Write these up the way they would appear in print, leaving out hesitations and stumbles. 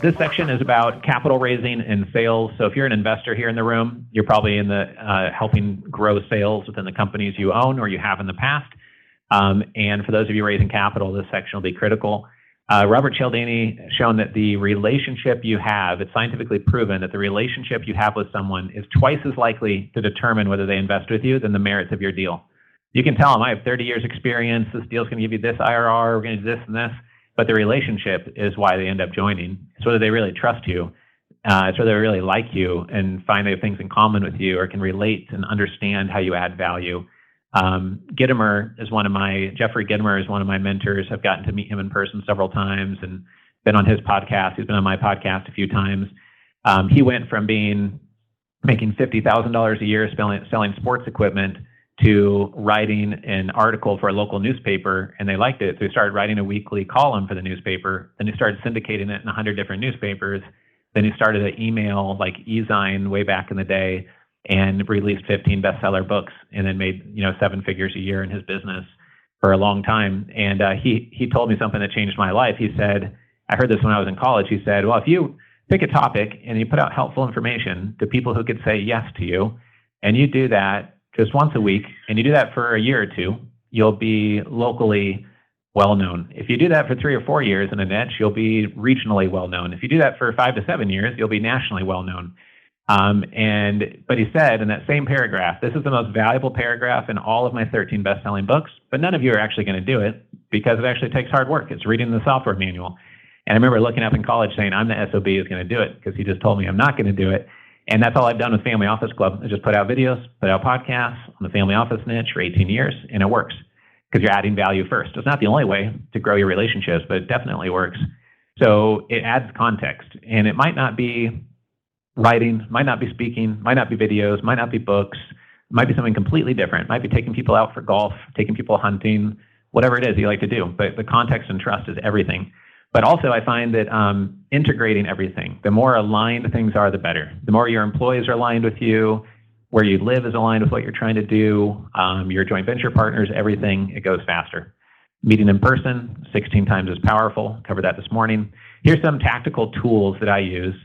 This section is about capital raising and sales. So if you're an investor here in the room, you're probably in the helping grow sales within the companies you own or you have in the past. And for those of you raising capital, this section will be critical. Robert Cialdini has shown that the relationship you have, it's scientifically proven that the relationship you have with someone is twice as likely to determine whether they invest with you than the merits of your deal. You can tell them, I have 30 years experience, this deal's going to give you this IRR, we're going to do this and this, but the relationship is why they end up joining. It's whether they really trust you, it's whether they really like you and find they have things in common with you or can relate and understand how you add value. Gitomer is Jeffrey Gitomer is one of my mentors. I've gotten to meet him in person several times and been on his podcast. He's been on my podcast a few times. He went from making $50,000 a year selling sports equipment to writing an article for a local newspaper, and they liked it. So he started writing a weekly column for the newspaper. Then he started syndicating it in 100 different newspapers. Then he started an email like e-zine way back in the day and released 15 bestseller books and then made 7 figures a year in his business for a long time. And he told me something that changed my life. He said, I heard this when I was in college. He said, well, if you pick a topic and you put out helpful information to people who could say yes to you, and you do that just once a week, and you do that for a year or two, you'll be locally well-known. If you do that for 3 or 4 years in a niche, you'll be regionally well-known. If you do that for 5 to 7 years, you'll be nationally well-known. But he said in that same paragraph, this is the most valuable paragraph in all of my 13 best-selling books, but none of you are actually going to do it because it actually takes hard work. It's reading the software manual. And I remember looking up in college saying, I'm the SOB who's going to do it because he just told me I'm not going to do it. And that's all I've done with Family Office Club. I just put out videos, put out podcasts on the family office niche for 18 years, and it works because you're adding value first. It's not the only way to grow your relationships, but it definitely works. So it adds context, and it might not be writing, might not be speaking, might not be videos, might not be books, might be something completely different. It might be taking people out for golf, taking people hunting, whatever it is you like to do. But the context and trust is everything. But also I find that integrating everything, the more aligned things are, the better. The more your employees are aligned with you, where you live is aligned with what you're trying to do, your joint venture partners, everything, it goes faster. Meeting in person, 16 times as powerful. Covered that this morning. Here's some tactical tools that I use.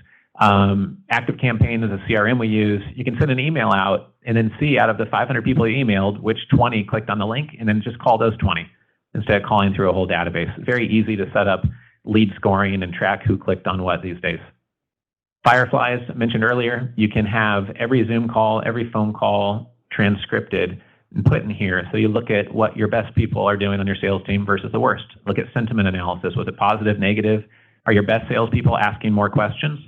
ActiveCampaign is a CRM we use. You can send an email out and then see out of the 500 people you emailed, which 20 clicked on the link, and then just call those 20 instead of calling through a whole database. It's very easy to set up lead scoring and track who clicked on what these days. Fireflies, mentioned earlier, you can have every Zoom call, every phone call transcripted and put in here. So you look at what your best people are doing on your sales team versus the worst. Look at sentiment analysis. Was it positive, negative? Are your best salespeople asking more questions?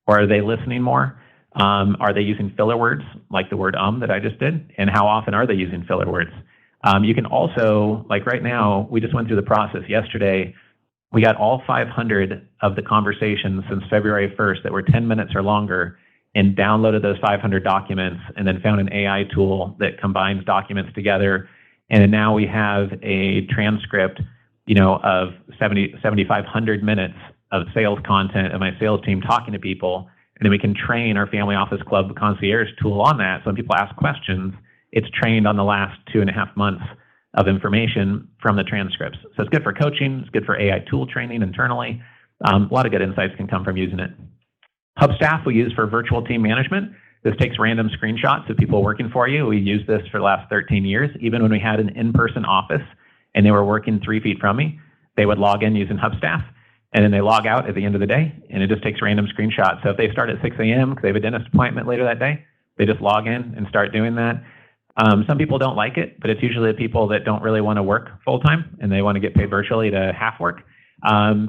Or are they listening more? Are they using filler words like the word that I just did? And how often are they using filler words? You can also, like right now, we just went through the process yesterday. We got all 500 of the conversations since February 1st that were 10 minutes or longer and downloaded those 500 documents and then found an AI tool that combines documents together. And now we have a transcript, of 7,500 minutes of sales content of my sales team talking to people. And then we can train our Family Office Club Concierge tool on that. So when people ask questions, it's trained on the last 2.5 months of information from the transcripts. So it's good for coaching, it's good for AI tool training internally. A lot of good insights can come from using it. Hubstaff we use for virtual team management. This takes random screenshots of people working for you. We used this for the last 13 years. Even when we had an in-person office and they were working 3 feet from me, they would log in using Hubstaff and then they log out at the end of the day and it just takes random screenshots. So if they start at 6 a.m. because they have a dentist appointment later that day, they just log in and start doing that. Some people don't like it, but it's usually the people that don't really want to work full-time and they want to get paid virtually to half work.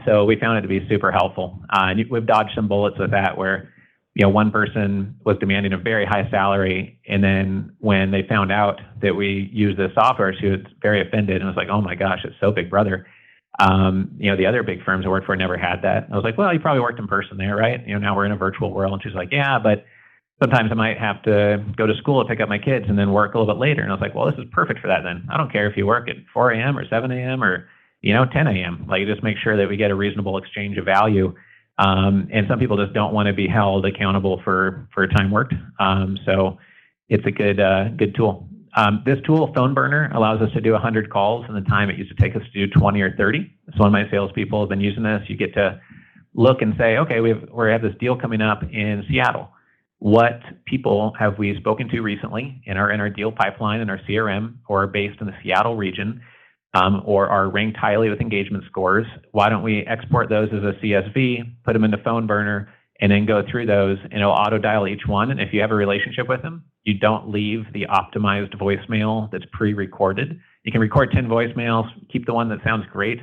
So we found it to be super helpful. And we've dodged some bullets with that where, one person was demanding a very high salary. And then when they found out that we use this software, she was very offended and was like, oh my gosh, it's so Big Brother. The other big firms I worked for never had that. I was like, well, you probably worked in person there, right? Now we're in a virtual world. And she's like, yeah, but sometimes I might have to go to school to pick up my kids and then work a little bit later. And I was like, well, this is perfect for that then. I don't care if you work at 4 a.m. or 7 a.m. or, 10 a.m. Like, just make sure that we get a reasonable exchange of value. And some people just don't want to be held accountable for time worked. So it's a good tool. This tool, Phone Burner, allows us to do 100 calls in the time it used to take us to do 20 or 30. So one of my salespeople have been using this. You get to look and say, okay, we have this deal coming up in Seattle. What people have we spoken to recently in our deal pipeline in our CRM, or are based in the Seattle region, or are ranked highly with engagement scores? Why don't we export those as a CSV, put them into Phone Burner, and then go through those, and it'll auto dial each one. And if you have a relationship with them, you don't leave the optimized voicemail that's pre-recorded. You can record 10 voicemails, keep the one that sounds great,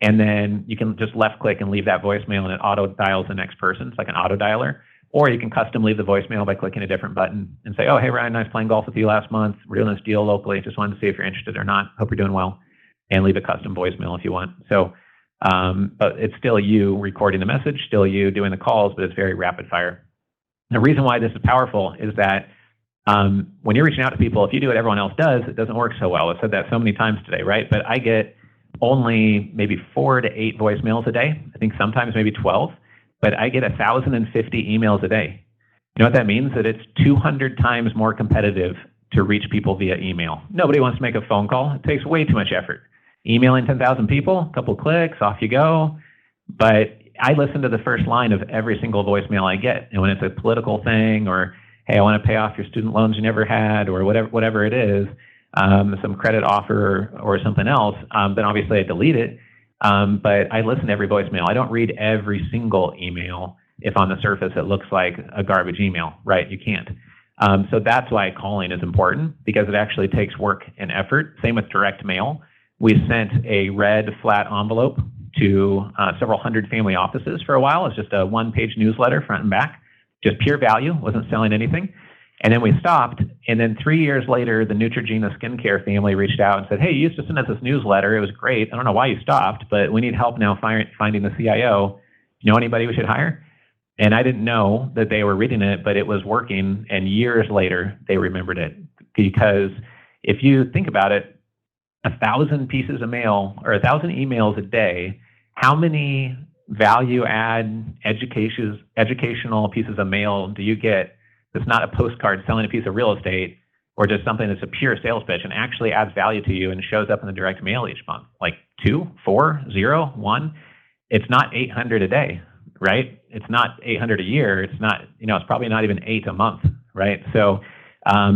and then you can just left click and leave that voicemail and it auto dials the next person. It's like an auto dialer. Or you can custom leave the voicemail by clicking a different button and say, oh, hey, Ryan, nice playing golf with you last month. We're doing this deal locally. Just wanted to see if you're interested or not. Hope you're doing well. And leave a custom voicemail if you want. So, but it's still you recording the message, still you doing the calls, but it's very rapid fire. The reason why this is powerful is that when you're reaching out to people, if you do what everyone else does, it doesn't work so well. I've said that so many times today, right? But I get only maybe 4 to 8 voicemails a day. I think sometimes maybe 12, but I get 1,050 emails a day. You know what that means? That it's 200 times more competitive to reach people via email. Nobody wants to make a phone call. It takes way too much effort. Emailing 10,000 people, a couple clicks, off you go. But I listen to the first line of every single voicemail I get. And when it's a political thing, or, hey, I want to pay off your student loans you never had, or whatever it is, some credit offer or something else, then obviously I delete it. But I listen to every voicemail. I don't read every single email if on the surface it looks like a garbage email, right? You can't. So that's why calling is important, because it actually takes work and effort. Same with direct mail. We sent a red flat envelope to several hundred family offices for a while. It's just a one-page newsletter, front and back, just pure value, wasn't selling anything. And then we stopped, and then 3 years later, the Neutrogena skincare family reached out and said, hey, you used to send us this newsletter. It was great. I don't know why you stopped, but we need help now finding the CIO. You know anybody we should hire? And I didn't know that they were reading it, but it was working, and years later, they remembered it. Because if you think about it, 1,000 pieces of mail or 1,000 emails a day, how many value add educational pieces of mail do you get that's not a postcard selling a piece of real estate, or just something that's a pure sales pitch and actually adds value to you and shows up in the direct mail each month? Like 2, 4, 0, 1. It's not 800 a day, right? It's not 800 a year. It's not, it's probably not even 8 a month, right? So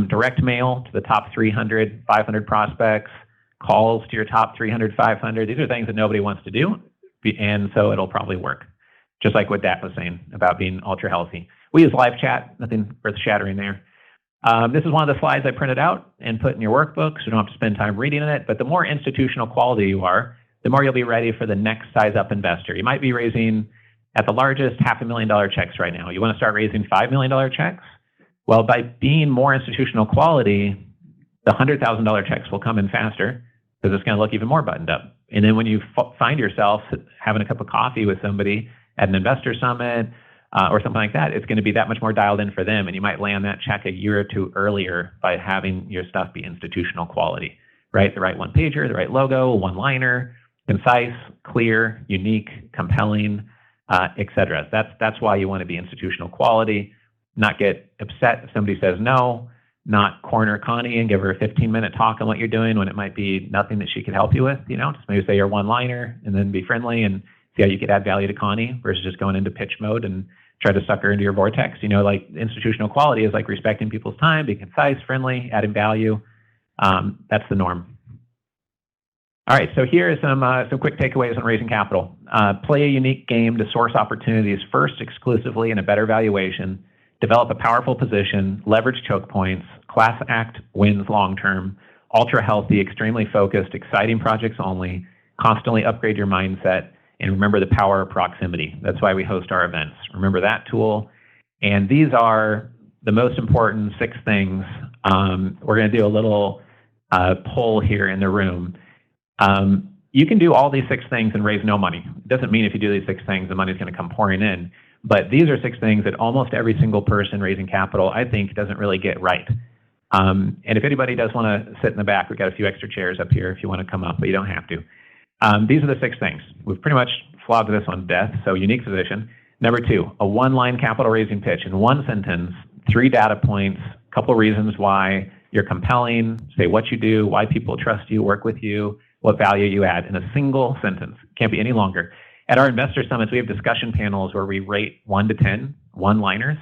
direct mail to the top 300, 500 prospects, calls to your top 300, 500. These are things that nobody wants to do. And so it'll probably work. Just like what Dak was saying about being ultra healthy. We use live chat, nothing earth shattering there. This is one of the slides I printed out and put in your workbook, so you don't have to spend time reading it. But the more institutional quality you are, the more you'll be ready for the next size up investor. You might be raising at the largest $500,000 checks right now. You want to start raising $5 million checks? Well, by being more institutional quality, the $100,000 checks will come in faster, because it's going to look even more buttoned up. And then when you find yourself having a cup of coffee with somebody at an investor summit or something like that, it's going to be that much more dialed in for them. And you might land that check a year or two earlier by having your stuff be institutional quality, right? The right one-pager, the right logo, one-liner, concise, clear, unique, compelling, etc. That's why you want to be institutional quality, not get upset if somebody says no, not corner Connie and give her a 15-minute talk on what you're doing when it might be nothing that she could help you with. Just maybe say your one-liner and then be friendly and see how you could add value to Connie versus just going into pitch mode and try to suck her into your vortex. Like institutional quality is like respecting people's time, being concise, friendly, adding value. That's the norm. All right, so here are some quick takeaways on raising capital. Play a unique game to source opportunities first exclusively in a better valuation. Develop a powerful position, leverage choke points, class act wins long-term, ultra healthy, extremely focused, exciting projects only, constantly upgrade your mindset, and remember the power of proximity. That's why we host our events. Remember that tool. And these are the most important 6 things. We're going to do a little poll here in the room. You can do all these 6 things and raise no money. It doesn't mean if you do these 6 things, the money's going to come pouring in. But these are 6 things that almost every single person raising capital, I think, doesn't really get right. And if anybody does want to sit in the back, we've got a few extra chairs up here if you want to come up, but you don't have to. These are the 6 things. We've pretty much flogged this on death, so unique position. Number 2, a one-line capital raising pitch in 1 sentence, 3 data points, a couple reasons why you're compelling, say what you do, why people trust you, work with you, what value you add in a single sentence. Can't be any longer. At our investor summits, we have discussion panels where we rate 1 to 10 one-liners.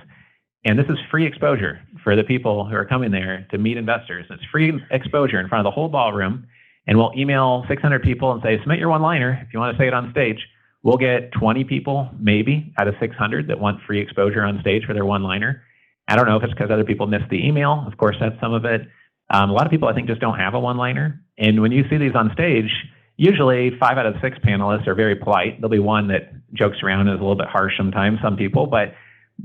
And this is free exposure for the people who are coming there to meet investors. It's free exposure in front of the whole ballroom. And we'll email 600 people and say, submit your one-liner if you want to say it on stage. We'll get 20 people, maybe, out of 600 that want free exposure on stage for their one-liner. I don't know if it's because other people missed the email. Of course, that's some of it. A lot of people, I think, just don't have a one-liner. And when you see these on stage, usually 5 out of 6 panelists are very polite. There'll be one that jokes around and is a little bit harsh sometimes, some people, but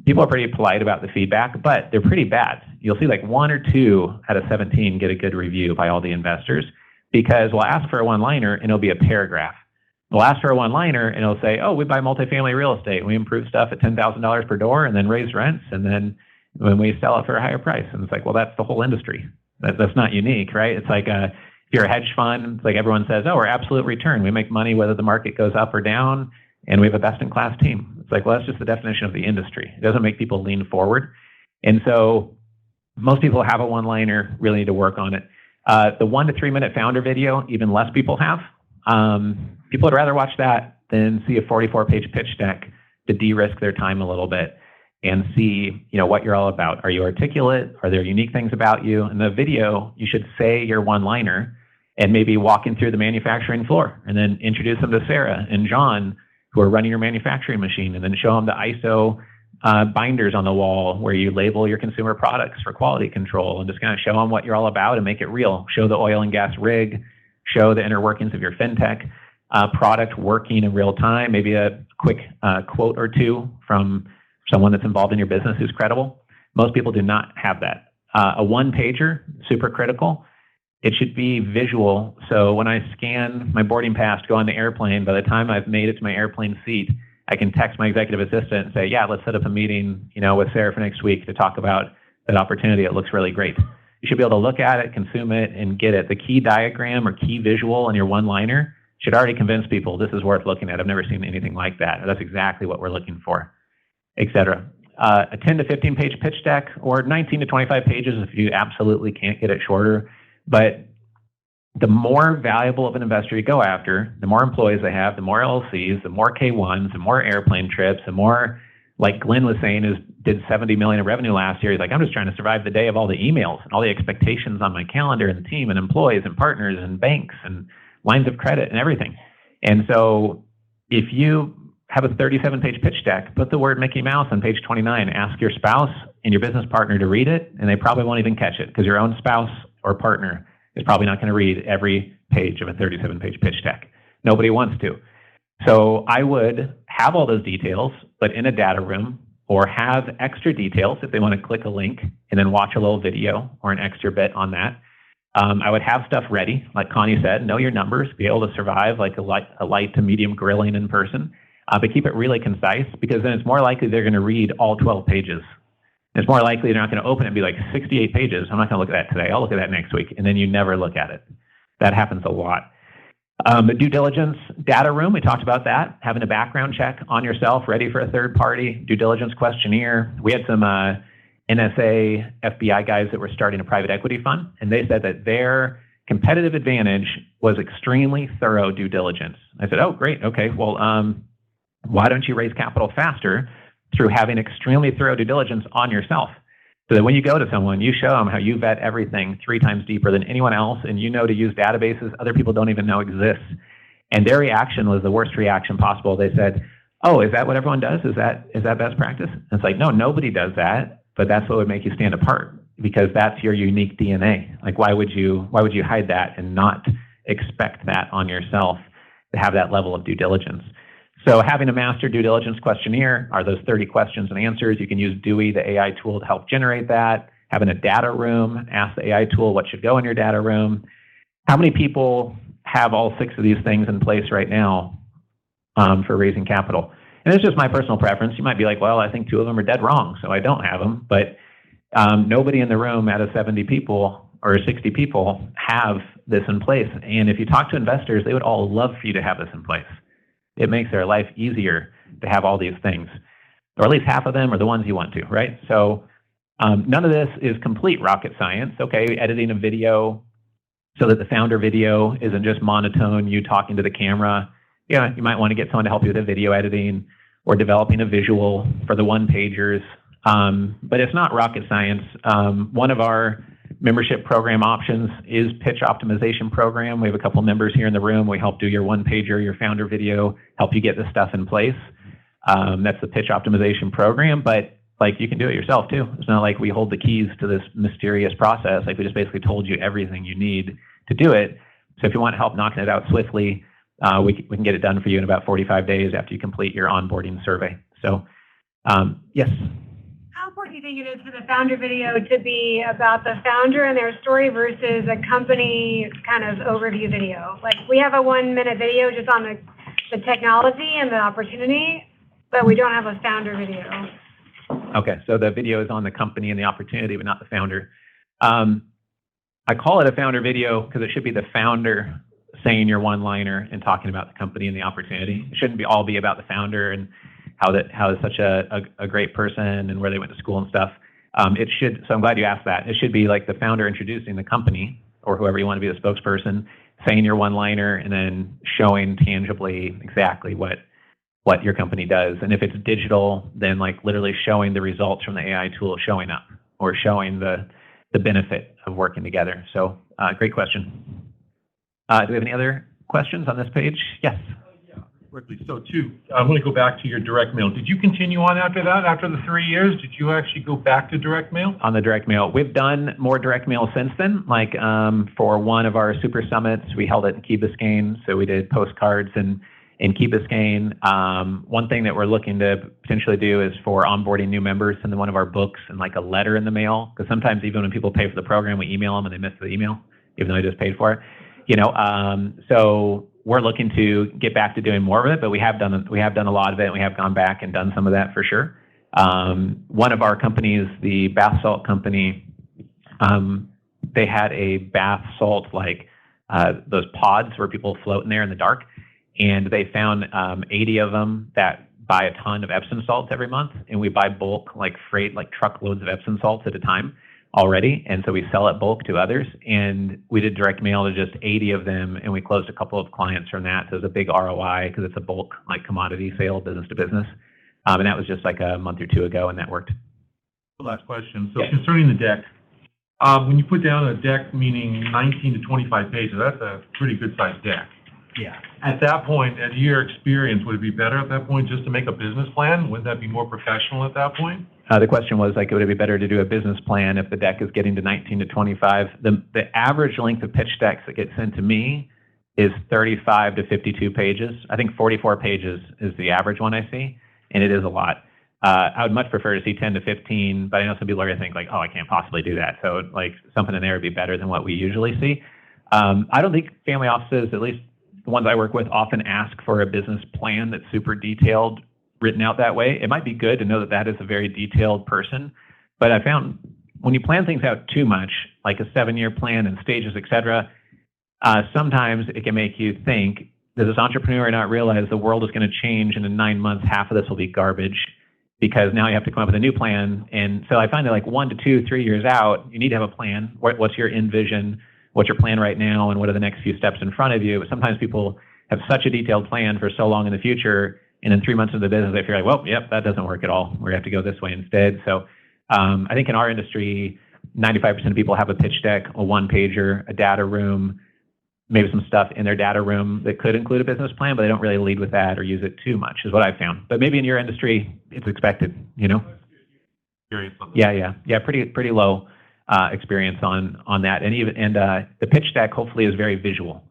people are pretty polite about the feedback, but they're pretty bad. You'll see like 1 or 2 out of 17 get a good review by all the investors because we'll ask for a one-liner and it'll be a paragraph. We'll ask for a one-liner and it'll say, oh, we buy multifamily real estate. We improve stuff at $10,000 per door and then raise rents and then when we sell it for a higher price. And it's like, well, that's the whole industry. That's not unique, right? It's like if you're a hedge fund, it's like everyone says, oh, we're absolute return. We make money whether the market goes up or down, and we have a best-in-class team. It's like, well, that's just the definition of the industry. It doesn't make people lean forward. And so most people have a one-liner, really need to work on it. The 1 to 3 minute founder video, even less people have. People would rather watch that than see a 44-page pitch deck to de-risk their time a little bit and see, what you're all about. Are you articulate? Are there unique things about you? In the video, you should say your one-liner and maybe walk in through the manufacturing floor and then introduce them to Sarah and John, who are running your manufacturing machine, and then show them the ISO binders on the wall where you label your consumer products for quality control and just kind of show them what you're all about and make it real. Show the oil and gas rig, show the inner workings of your fintech product working in real time, maybe a quick quote or two from someone that's involved in your business who's credible. Most people do not have that. A one-pager, super critical. It should be visual. So when I scan my boarding pass to go on the airplane, by the time I've made it to my airplane seat, I can text my executive assistant and say, yeah, let's set up a meeting, with Sarah for next week to talk about that opportunity. It looks really great. You should be able to look at it, consume it, and get it. The key diagram or key visual in your one-liner should already convince people this is worth looking at. I've never seen anything like that. Or that's exactly what we're looking for, et cetera. A 10 to 15 page pitch deck or 19 to 25 pages if you absolutely can't get it shorter. But the more valuable of an investor you go after, the more employees they have, the more LLCs, the more K1s, the more airplane trips, the more, like Glenn was saying, did 70 million in revenue last year. He's like, I'm just trying to survive the day of all the emails and all the expectations on my calendar and the team and employees and partners and banks and lines of credit and everything. And so if you have a 37-page pitch deck, put the word Mickey Mouse on page 29, ask your spouse and your business partner to read it, and they probably won't even catch it because your own spouse or partner is probably not going to read every page of a 37-page pitch deck. Nobody wants to. So I would have all those details, but in a data room, or have extra details if they want to click a link and then watch a little video or an extra bit on that. I would have stuff ready, like Connie said, know your numbers, be able to survive like a light to medium grilling in person, but keep it really concise because then it's more likely they're going to read all 12 pages. It's more likely they're not going to open it and be like 68 pages. I'm not going to look at that today. I'll look at that next week. And then you never look at it. That happens a lot. The due diligence data room, we talked about that. Having a background check on yourself, ready for a third party, due diligence questionnaire. We had some NSA, FBI guys that were starting a private equity fund, and they said that their competitive advantage was extremely thorough due diligence. I said, oh, great. Okay, well, why don't you raise capital faster through having extremely thorough due diligence on yourself? So that when you go to someone, you show them how you vet everything 3 times deeper than anyone else, and you know to use databases other people don't even know exist. And their reaction was the worst reaction possible. They said, oh, is that what everyone does? Is that best practice? And it's like, no, nobody does that, but that's what would make you stand apart because that's your unique DNA. Like, why would you hide that and not expect that on yourself to have that level of due diligence? So having a master due diligence questionnaire are those 30 questions and answers. You can use Dewey, the AI tool, to help generate that. Having a data room, ask the AI tool what should go in your data room. How many people have all 6 of these things in place right now for raising capital? And it's just my personal preference. You might be like, well, I think 2 of them are dead wrong, so I don't have them. But nobody in the room out of 70 people or 60 people have this in place. And if you talk to investors, they would all love for you to have this in place. It makes their life easier to have all these things, or at least half of them are the ones you want to, right? So None of this is complete rocket science. Okay, editing a video so that the founder video isn't just monotone, you talking to the camera. Yeah, you might want to get someone to help you with the video editing or developing a visual for the one-pagers. But it's not rocket science. One of our membership program options is pitch optimization program. We have a couple members here in the room. We help do your one-pager, your founder video, help you get this stuff in place. That's the pitch optimization program, but like you can do it yourself too. It's not like we hold the keys to this mysterious process. Like we just basically told you everything you need to do it. So if you want help knocking it out swiftly, we can get it done for you in about 45 days after you complete your onboarding survey. So, yes. How important do you think it is for the founder video to be about the founder and their story versus a company kind of overview video? Like we have a 1-minute video just on the technology and the opportunity, but we don't have a founder video. Okay, so the video is on the company and the opportunity, but not the founder. I call it a founder video because it should be the founder saying your one-liner and talking about the company and the opportunity. It shouldn't all be about the founder and how is such a great person and where they went to school and stuff. It should. So I'm glad you asked that. It should be like the founder introducing the company or whoever you want to be the spokesperson, saying your one-liner and then showing tangibly exactly what your company does. And if it's digital, then like literally showing the results from the AI tool showing up or showing the benefit of working together. So great question. Do we have any other questions on this page? Yes. Yeah, quickly. So I'm going to go back to your direct mail. Did you continue on after that? After the 3 years, did you actually go back to direct mail? On the direct mail. We've done more direct mail since then. Like for one of our super summits, we held it in Key Biscayne. So we did postcards in Key Biscayne. One thing that we're looking to potentially do is for onboarding new members, send them one of our books and like a letter in the mail. Because sometimes even when people pay for the program, we email them and they miss the email, even though they just paid for it. So we're looking to get back to doing more of it, but we have done a lot of it, and we have gone back and done some of that for sure. One of our companies, the bath salt company, they had a bath salt like those pods where people float in there in the dark, and they found 80 of them that buy a ton of Epsom salts every month, and we buy bulk like freight, like truckloads of Epsom salts at a time already, and so we sell it bulk to others, and we did direct mail to just 80 of them, and we closed a couple of clients from that. So it was a big ROI because it's a bulk like commodity sale, business to business, and that was just like a month or two ago, and that worked. Last question. So concerning the deck, when you put down a deck meaning 19 to 25 pages, that's a pretty good sized deck. Yeah. At that point, at your experience, would it be better at that point just to make a business plan? Wouldn't that be more professional at that point? The question was like, would it be better to do a business plan if the deck is getting to 19 to 25? The average length of pitch decks that get sent to me is 35 to 52 pages. I think 44 pages is the average one I see, and it is a lot. I would much prefer to see 10 to 15, but I know some people are going to think like, oh, I can't possibly do that. So like something in there would be better than what we usually see. I don't think family offices, at least the ones I work with, often ask for a business plan that's super detailed, written out that way. It might be good to know that that is a very detailed person, but I found when you plan things out too much, like a 7-year plan and stages, et cetera, sometimes it can make you think, does this entrepreneur not realize the world is going to change and in 9 months, half of this will be garbage because now you have to come up with a new plan. And so I find that like 1 to 2, 3 years out, you need to have a plan. What's your end vision? What's your plan right now? And what are the next few steps in front of you? But sometimes people have such a detailed plan for so long in the future, and in 3 months into the business, they feel like, well, yep, that doesn't work at all. We're going to have to go this way instead. So I think in our industry, 95% of people have a pitch deck, a one-pager, a data room, maybe some stuff in their data room that could include a business plan, but they don't really lead with that or use it too much, is what I've found. But maybe in your industry, it's expected, you know? Yeah, pretty low experience on that. And the pitch deck hopefully is very visual,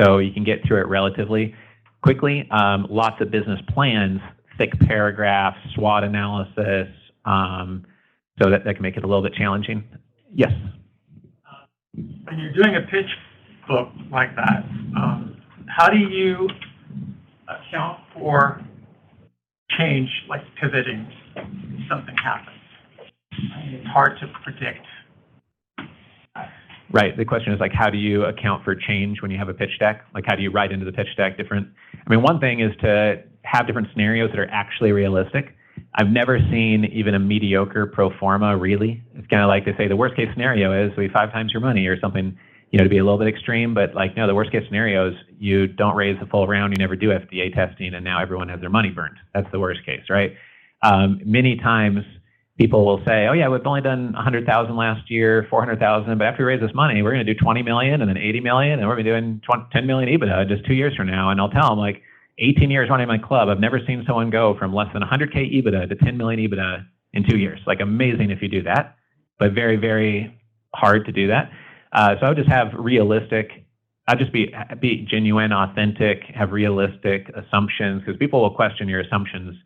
so you can get through it relatively quickly. Lots of business plans, thick paragraphs, SWOT analysis, so that can make it a little bit challenging. Yes? When you're doing a pitch book like that, how do you account for change, like pivoting, something happens? I mean, it's hard to predict. Right. The question is like, how do you account for change when you have a pitch deck? Like, how do you write into the pitch deck different? I mean, one thing is to have different scenarios that are actually realistic. I've never seen even a mediocre pro forma, really. It's kind of like they say the worst case scenario is we 5 times your money or something, to be a little bit extreme. But like, no, the worst case scenario is you don't raise the full round, you never do FDA testing, and now everyone has their money burned. That's the worst case, right? Many times people will say, oh yeah, we've only done 100,000 last year, 400,000, but after we raise this money, we're going to do 20 million and then 80 million, and we're going to be doing 10 million EBITDA just 2 years from now. And I'll tell them, like, 18 years running my club, I've never seen someone go from less than 100K EBITDA to 10 million EBITDA in 2 years. Like, amazing if you do that, but very, very hard to do that. So I would just have realistic, I'd just be genuine, authentic, have realistic assumptions, because people will question your assumptions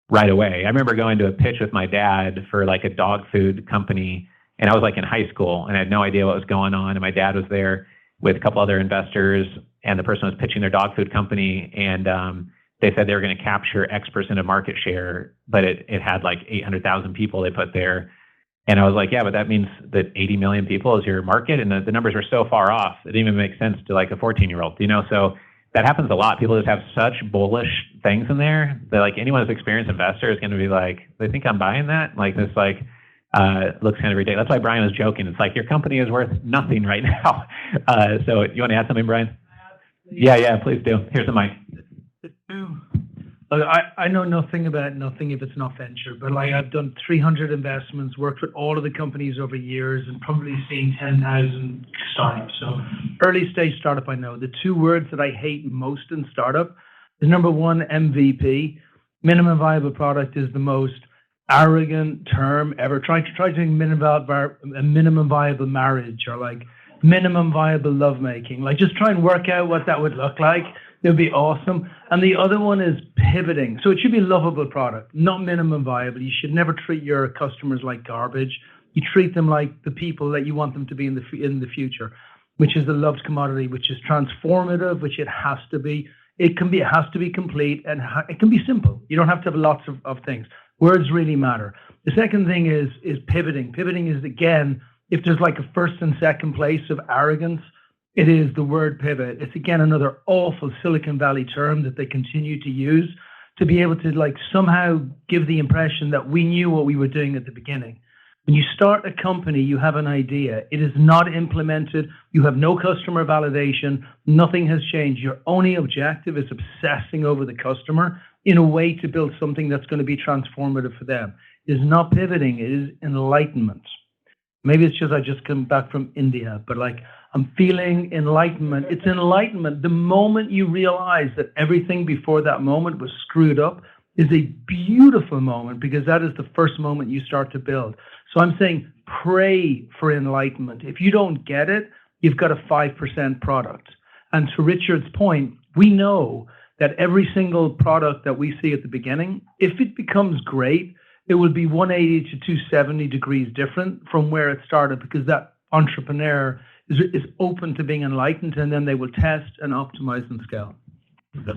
right away. I remember going to a pitch with my dad for like a dog food company, and I was like in high school and I had no idea what was going on. And my dad was there with a couple other investors, and the person was pitching their dog food company, and they said they were going to capture X% of market share, but it had like 800,000 people they put there. And I was like, yeah, but that means that 80 million people is your market. And the numbers were so far off, it didn't even make sense to like a 14-year-old, So that happens a lot. People just have such bullish things in there that like anyone who's experienced investor is going to be like, they think I'm buying that? Like this, like, looks kind of ridiculous. That's why Brian was joking. It's like, your company is worth nothing right now. So you want to add something, Brian? Yeah, please do. Here's the mic. Look, I know nothing about nothing if it's not venture, but like I've done 300 investments, worked with all of the companies over years, and probably seen 10,000 startups. So early stage startup, I know. The 2 words that I hate most in startup is number 1, MVP. Minimum viable product is the most arrogant term ever. Try doing a minimum viable marriage, or like minimum viable lovemaking. Like, just try and work out what that would look like. It would be awesome. And the other one is pivoting. So it should be a lovable product, not minimum viable. You should never treat your customers like garbage. You treat them like the people that you want them to be in the future, which is the loved commodity, which is transformative, which it has to be. It has to be complete, and it can be simple. You don't have to have lots of things. Words really matter. The second thing is pivoting. Pivoting is, again, if there's like a first and second place of arrogance, it is the word pivot. It's, again, another awful Silicon Valley term that they continue to use to be able to like somehow give the impression that we knew what we were doing at the beginning. When you start a company, you have an idea. It is not implemented. You have no customer validation. Nothing has changed. Your only objective is obsessing over the customer in a way to build something that's going to be transformative for them. It is not pivoting. It is enlightenment. Maybe it's just I just come back from India, but like I'm feeling enlightenment. It's enlightenment. The moment you realize that everything before that moment was screwed up is a beautiful moment, because that is the first moment you start to build. So I'm saying pray for enlightenment. If you don't get it, you've got a 5% product. And to Richard's point, we know that every single product that we see at the beginning, if it becomes great, it will be 180 to 270 degrees different from where it started, because that entrepreneur is open to being enlightened, and then they will test and optimize and scale. That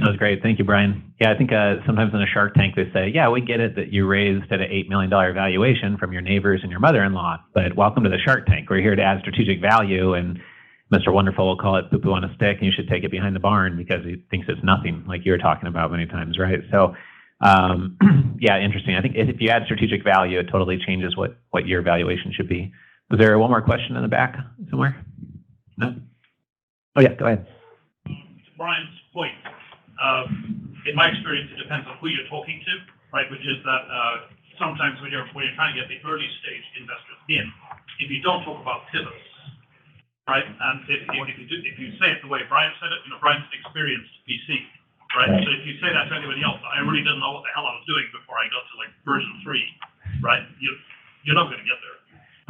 was great. Thank you, Brian. Yeah, I think sometimes in a Shark Tank they say, yeah, we get it that you raised at an $8 million valuation from your neighbors and your mother-in-law, but welcome to the Shark Tank. We're here to add strategic value, and Mr. Wonderful will call it poo-poo on a stick, and you should take it behind the barn because he thinks it's nothing, like you were talking about many times, right? So, yeah, interesting. I think if you add strategic value, it totally changes what your valuation should be. Was there one more question in the back somewhere? No? Oh, yeah, go ahead. Brian's point, in my experience, it depends on who you're talking to, right? Which is that sometimes when you're trying to get the early stage investors in, if you don't talk about pivots, right? And if you say it the way Brian said it, Brian's an experienced VC, right? So if you say that to anybody else, I really didn't know what the hell I was doing before I got to like version 3, right? You're not going to get there.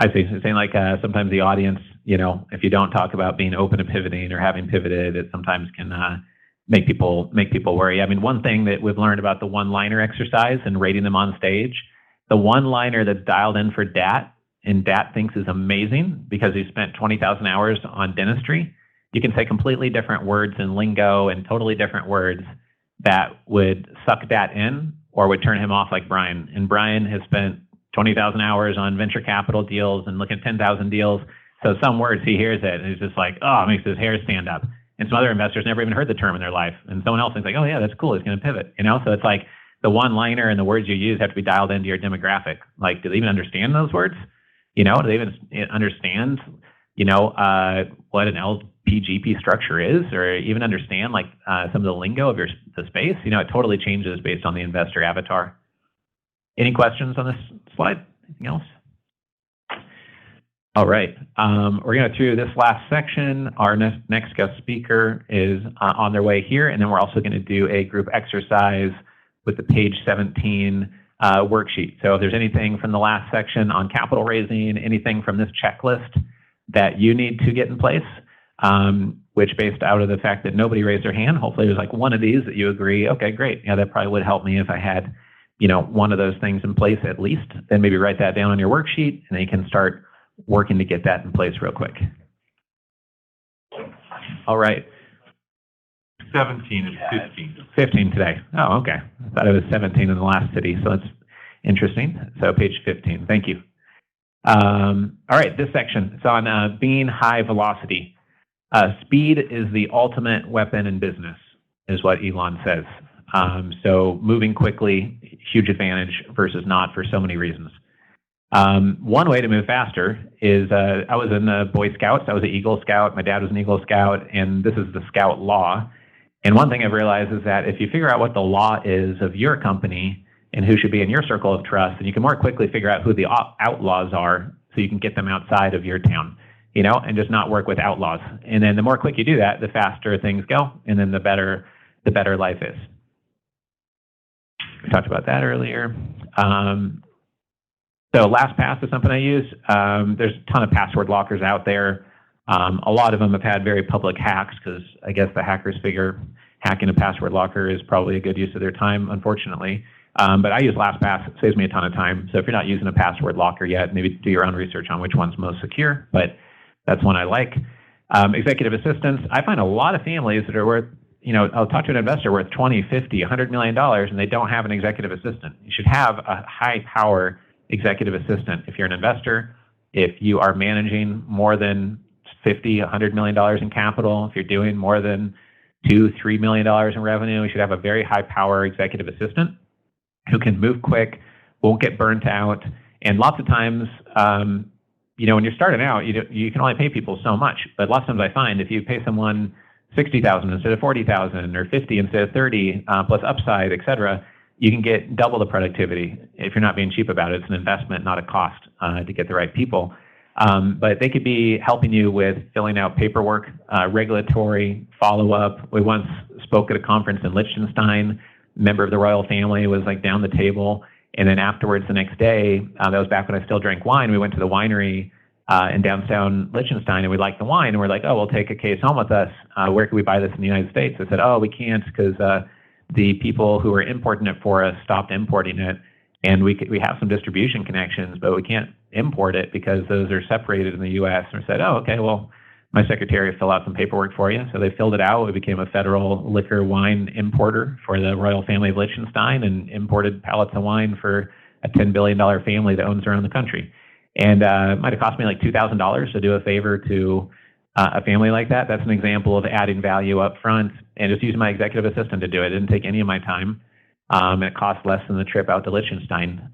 I see. So saying like sometimes the audience, if you don't talk about being open to pivoting or having pivoted, it sometimes can make people worry. I mean, one thing that we've learned about the one-liner exercise and rating them on stage, the one-liner that's dialed in for Dat and Dat thinks is amazing because he spent 20,000 hours on dentistry. You can say completely different words and lingo and totally different words that would suck Dat in or would turn him off, like Brian. And Brian has spent 20,000 hours on venture capital deals and looking at 10,000 deals. So some words, he hears it, and he's just like, oh, it makes his hair stand up. And some other investors never even heard the term in their life. And someone else thinks like, oh, yeah, that's cool. He's going to pivot. So it's like the one-liner and the words you use have to be dialed into your demographic. Like, do they even understand those words? Do they even understand, what an LPGP structure is, or even understand some of the lingo of the space? It totally changes based on the investor avatar. Any questions on this slide? Anything else? All right, we're going to through this last section. Our next guest speaker is on their way here, and then we're also going to do a group exercise with the page 17 worksheet. So if there's anything from the last section on capital raising, anything from this checklist that you need to get in place, which based out of the fact that nobody raised their hand, hopefully there's one of these that you agree, okay, great. Yeah, that probably would help me if I had, one of those things in place at least. Then maybe write that down on your worksheet, and then you can start working to get that in place real quick. All right. 17 and 15. 15 today. Oh, okay. I thought it was 17 in the last city, so that's interesting. So page 15. Thank you. All right, this section is on being high velocity. Speed is the ultimate weapon in business, is what Elon says. So moving quickly, huge advantage versus not for so many reasons. One way to move faster is I was in the Boy Scouts. I was an Eagle Scout. My dad was an Eagle Scout, and this is the Scout law. And one thing I've realized is that if you figure out what the law is of your company and who should be in your circle of trust, then you can more quickly figure out who the outlaws are so you can get them outside of your town, and just not work with outlaws. And then the more quick you do that, the faster things go, and then the better life is. We talked about that earlier. So LastPass is something I use. There's a ton of password lockers out there. A lot of them have had very public hacks because I guess the hackers figure hacking a password locker is probably a good use of their time, unfortunately. But I use LastPass. It saves me a ton of time. So if you're not using a password locker yet, maybe do your own research on which one's most secure, but that's one I like. Executive assistants. I find a lot of families that are worth, I'll talk to an investor worth 20, 50, $100 million, and they don't have an executive assistant. You should have a high power executive assistant. If you're an investor, if you are managing more than $50, $100 million in capital, if you're doing more than $2, $3 million in revenue, you should have a very high power executive assistant who can move quick, won't get burnt out. And lots of times, when you're starting out, you can only pay people so much. But lots of times I find if you pay someone $60,000 instead of $40,000 or $50 instead of $30 plus upside, et cetera, you can get double the productivity if you're not being cheap about it. It's an investment, not a cost, to get the right people. But they could be helping you with filling out paperwork, regulatory follow-up. We once spoke at a conference in Liechtenstein. A member of the royal family was down the table. And then afterwards, the next day, that was back when I still drank wine, we went to the winery in downtown Liechtenstein, and we liked the wine. And we're like, oh, we'll take a case home with us. Where can we buy this in the United States? I said, oh, we can't because the people who were importing it for us stopped importing it. And we have some distribution connections, but we can't import it because those are separated in the U.S. And we said, oh, okay, well, my secretary will fill out some paperwork for you. So they filled it out. We became a federal liquor wine importer for the royal family of Liechtenstein and imported pallets of wine for a $10 billion family that owns around the country. And it might have cost me $2,000 to do a favor to a family like that. That's an example of adding value up front and just using my executive assistant to do it. It didn't take any of my time. And it cost less than the trip out to Liechtenstein.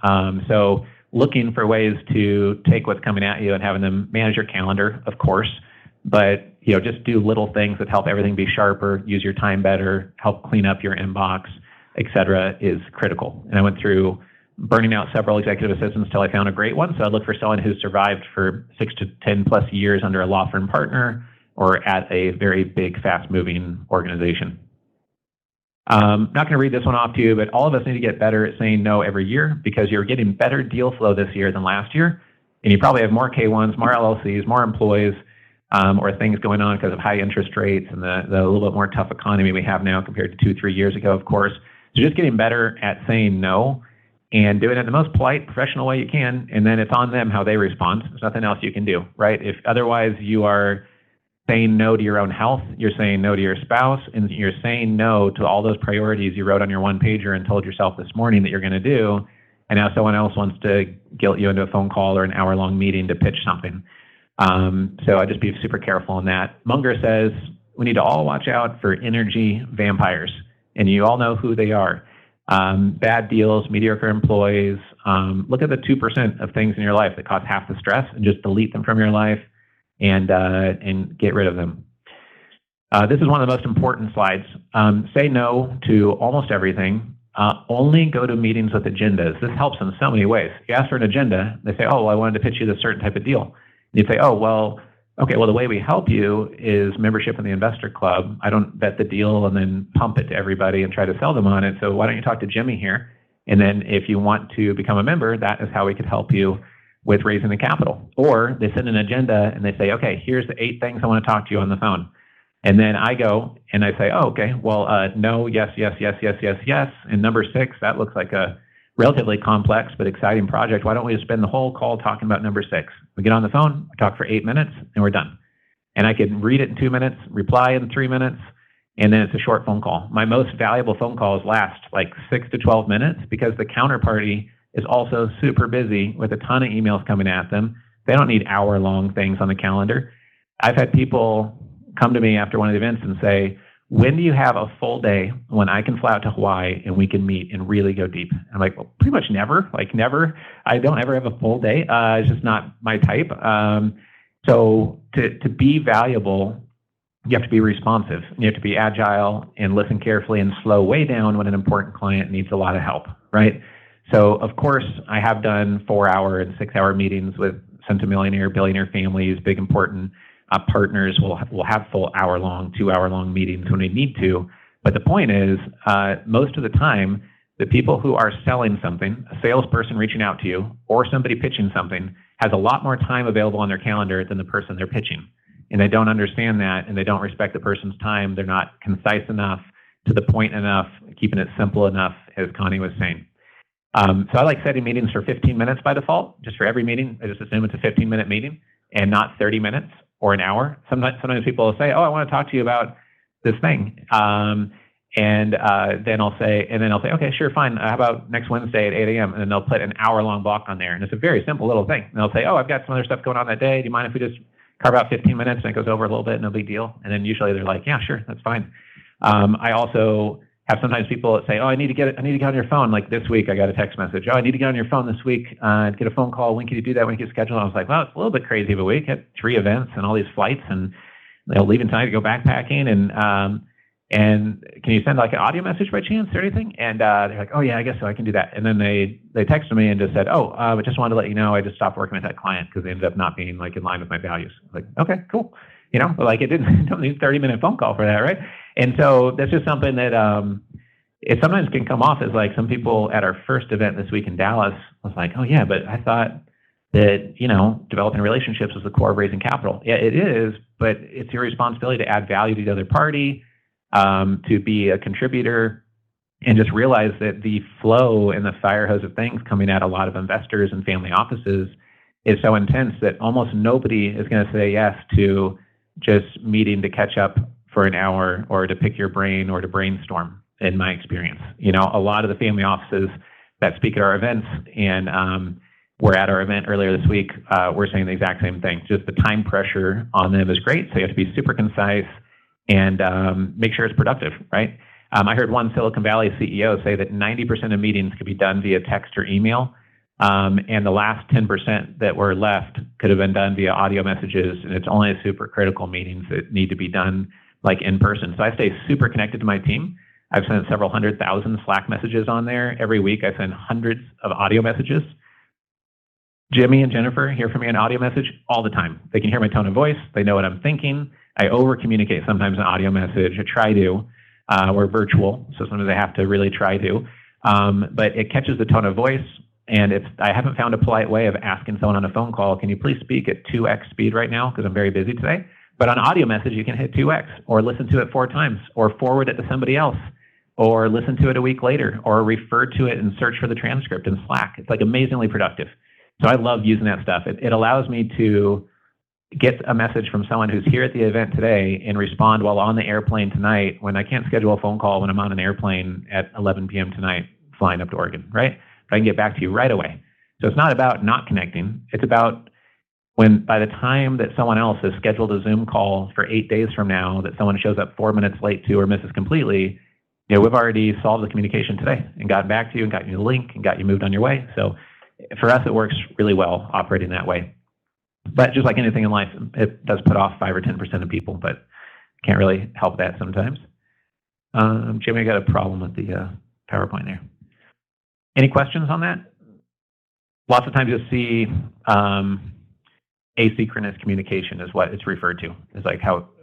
So looking for ways to take what's coming at you and having them manage your calendar, of course, but just do little things that help everything be sharper, use your time better, help clean up your inbox, et cetera, is critical. And I went through burning out several executive assistants till I found a great one. So I'd look for someone who survived for 6 to 10 plus years under a law firm partner or at a very big, fast-moving organization. Not going to read this one off to you, but all of us need to get better at saying no every year because you're getting better deal flow this year than last year. And you probably have more K1s, more LLCs, more employees, or things going on because of high interest rates and the little bit more tough economy we have now compared to 2-3 years ago, of course. So just getting better at saying no and doing it in the most polite, professional way you can. And then it's on them how they respond. There's nothing else you can do, right? If otherwise you are saying no to your own health, you're saying no to your spouse, and you're saying no to all those priorities you wrote on your one-pager and told yourself this morning that you're going to do, and now someone else wants to guilt you into a phone call or an hour-long meeting to pitch something. So I just be super careful in that. Munger says we need to all watch out for energy vampires, and you all know who they are. bad deals, mediocre employees. Look at the 2% of things in your life that cause half the stress and just delete them from your life and get rid of them. This is one of the most important slides. Say no to almost everything. Only go to meetings with agendas. This helps in so many ways. You ask for an agenda, they say, oh, well, I wanted to pitch you this certain type of deal. And you'd say, oh, well, okay, well, the way we help you is membership in the investor club. I don't vet the deal and then pump it to everybody and try to sell them on it. So why don't you talk to Jimmy here? And then if you want to become a member, that is how we could help you with raising the capital. Or they send an agenda and they say, okay, here's the 8 things I want to talk to you on the phone. And then I go and I say, oh, okay, well, no, yes, yes, yes, yes, yes, yes. And number 6, that looks like a relatively complex but exciting project. Why don't we just spend the whole call talking about number 6? We get on the phone, we talk for 8 minutes, and we're done. And I can read it in 2 minutes, reply in 3 minutes, and then it's a short phone call. My most valuable phone calls last like 6 to 12 minutes because the counterparty is also super busy with a ton of emails coming at them. They don't need hour-long things on the calendar. I've had people come to me after one of the events and say, when do you have a full day when I can fly out to Hawaii and we can meet and really go deep? I'm like, well, pretty much never. Like never. I don't ever have a full day. It's just not my type. So to be valuable, you have to be responsive. You have to be agile and listen carefully and slow way down when an important client needs a lot of help, right? So of course, I have done 4-hour and 6-hour meetings with centimillionaire, billionaire families, big important partners. Will have full hour-long, 2-hour-long meetings when we need to. But the point is, most of the time, the people who are selling something, a salesperson reaching out to you, or somebody pitching something, has a lot more time available on their calendar than the person they're pitching. And they don't understand that, and they don't respect the person's time. They're not concise enough, to the point enough, keeping it simple enough, as Connie was saying. So I like setting meetings for 15 minutes by default, just for every meeting. I just assume it's a 15-minute meeting and not 30 minutes or an hour. Sometimes people will say, oh, I want to talk to you about this thing. Then I'll say, okay, sure, fine. How about next Wednesday at 8 a.m.? And then they'll put an hour-long block on there. And it's a very simple little thing. And they'll say, oh, I've got some other stuff going on that day. Do you mind if we just carve out 15 minutes and it goes over a little bit, no big deal? And then usually they're like, yeah, sure, that's fine. I also have sometimes people that say, oh, I need to get on your phone. Like this week, I got a text message. Oh, I need to get on your phone this week and get a phone call. When can you do that? When can you schedule? I was like, well, it's a little bit crazy of a week. I had 3 events and all these flights, and leaving tonight to go backpacking. And can you send like an audio message by chance or anything? And they're like, oh yeah, I guess so. I can do that. And then they texted me and just said, oh, I just wanted to let you know I just stopped working with that client because they ended up not being like in line with my values. Like, okay, cool. But like it don't need a 30-minute phone call for that, right? And so that's just something that it sometimes can come off as like some people at our first event this week in Dallas was like, oh yeah, but I thought that, developing relationships was the core of raising capital. Yeah, it is, but it's your responsibility to add value to the other party, to be a contributor, and just realize that the flow and the fire hose of things coming at a lot of investors and family offices is so intense that almost nobody is going to say yes to just meeting to catch up for an hour or to pick your brain or to brainstorm, in my experience. A lot of the family offices that speak at our events and were at our event earlier this week, we're saying the exact same thing. Just the time pressure on them is great, so you have to be super concise and make sure it's productive, right? I heard one Silicon Valley CEO say that 90% of meetings could be done via text or email, and the last 10% that were left could have been done via audio messages, and it's only the super critical meetings that need to be done like in person. So I stay super connected to my team. I've sent several 100,000 Slack messages on there. Every week I send hundreds of audio messages. Jimmy and Jennifer hear from me an audio message all the time. They can hear my tone of voice. They know what I'm thinking. I over-communicate sometimes an audio message. I try to. We're virtual, so sometimes I have to really try to. But it catches the tone of voice, and I haven't found a polite way of asking someone on a phone call, can you please speak at 2x speed right now because I'm very busy today? But on audio message, you can hit 2x, or listen to it 4 times, or forward it to somebody else, or listen to it a week later, or refer to it and search for the transcript in Slack. It's like amazingly productive. So I love using that stuff. It allows me to get a message from someone who's here at the event today and respond while on the airplane tonight when I can't schedule a phone call when I'm on an airplane at 11 p.m. tonight flying up to Oregon, right? But I can get back to you right away. So it's not about not connecting. It's about when by the time that someone else has scheduled a Zoom call for 8 days from now that someone shows up 4 minutes late to or misses completely, we've already solved the communication today and gotten back to you and got you the link and got you moved on your way. So for us, it works really well operating that way. But just like anything in life, it does put off 5 or 10% of people, but can't really help that sometimes. Jimmy, I got a problem with the PowerPoint there. Any questions on that? Lots of times you'll see asynchronous communication is what it's referred to. It's like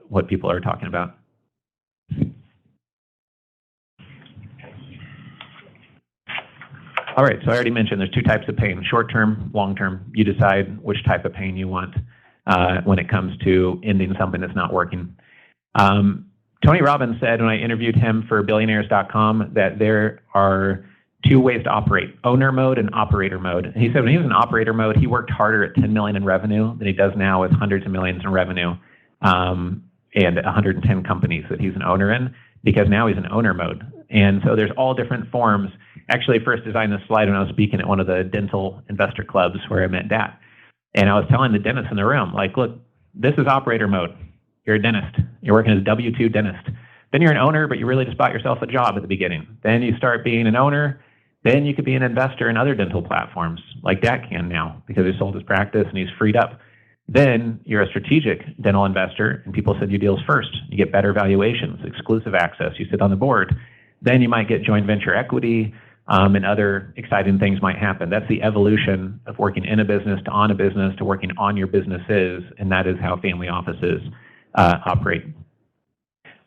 what people are talking about. All right, so I already mentioned there's 2 types of pain, short-term, long-term. You decide which type of pain you want when it comes to ending something that's not working. Tony Robbins said when I interviewed him for billionaires.com that there are 2 ways to operate, owner mode and operator mode. And he said when he was in operator mode, he worked harder at 10 million in revenue than he does now with hundreds of millions in revenue and 110 companies that he's an owner in, because now he's in owner mode. And so there's all different forms. Actually, I first designed this slide when I was speaking at one of the dental investor clubs where I met Dat. And I was telling the dentist in the room, like, look, this is operator mode. You're a dentist. You're working as a W-2 dentist. Then you're an owner, but you really just bought yourself a job at the beginning. Then you start being an owner. Then you could be an investor in other dental platforms like Dat can now because he sold his practice and he's freed up. Then you're a strategic dental investor and people send you deals first. You get better valuations, exclusive access. You sit on the board. Then you might get joint venture equity and other exciting things might happen. That's the evolution of working in a business to on a business to working on your businesses, and that is how family offices operate.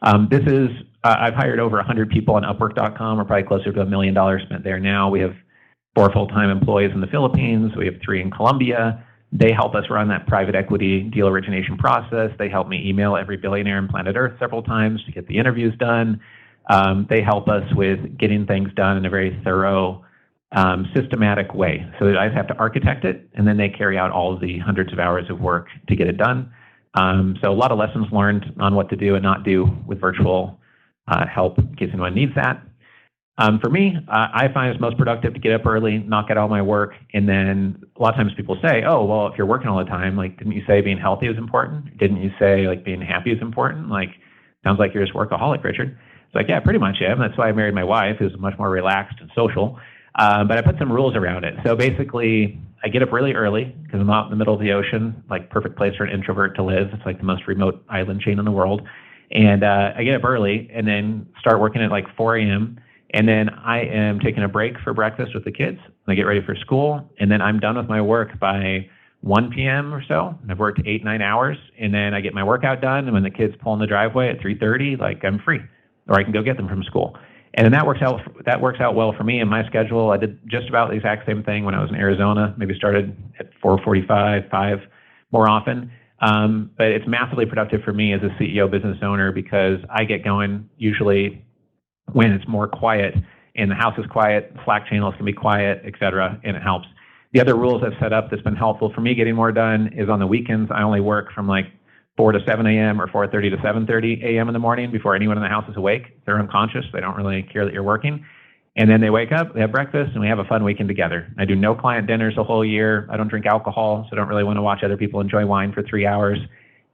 I've hired over 100 people on Upwork.com. We're probably closer to $1 million spent there now. We have 4 full-time employees in the Philippines. We have 3 in Colombia. They help us run that private equity deal origination process. They help me email every billionaire on planet Earth several times to get the interviews done. They help us with getting things done in a very thorough, systematic way. So I have to architect it, and then they carry out all of the hundreds of hours of work to get it done. So a lot of lessons learned on what to do and not do with virtual help in case anyone needs that. For me, I find it's most productive to get up early, knock out all my work, and then a lot of times people say, oh, well, if you're working all the time, like, didn't you say being healthy is important? Didn't you say, like, being happy is important? Like, sounds like you're just workaholic, Richard. It's like, yeah, pretty much am. That's why I married my wife, who's much more relaxed and social. But I put some rules around it. So basically, I get up really early because I'm out in the middle of the ocean, like perfect place for an introvert to live. It's like the most remote island chain in the world. And I get up early and then start working at like 4 a.m. And then I am taking a break for breakfast with the kids. And I get ready for school. And then I'm done with my work by 1 p.m. or so. I've worked 8-9 hours. And then I get my workout done. And when the kids pull in the driveway at 3:30, like, I'm free. Or I can go get them from school. And then that works out well for me in my schedule. I did just about the exact same thing when I was in Arizona. Maybe started at 4:45, 5 more often. But it's massively productive for me as a CEO business owner because I get going usually when it's more quiet and the house is quiet, Slack channels can be quiet, et cetera, and it helps. The other rules I've set up that's been helpful for me getting more done is on the weekends, I only work from like 4 to 7 a.m. or 4:30 to 7:30 a.m. in the morning before anyone in the house is awake. They're unconscious. They don't really care that you're working. And then they wake up, they have breakfast, and we have a fun weekend together. I do no client dinners the whole year. I don't drink alcohol, so I don't really want to watch other people enjoy wine for 3 hours.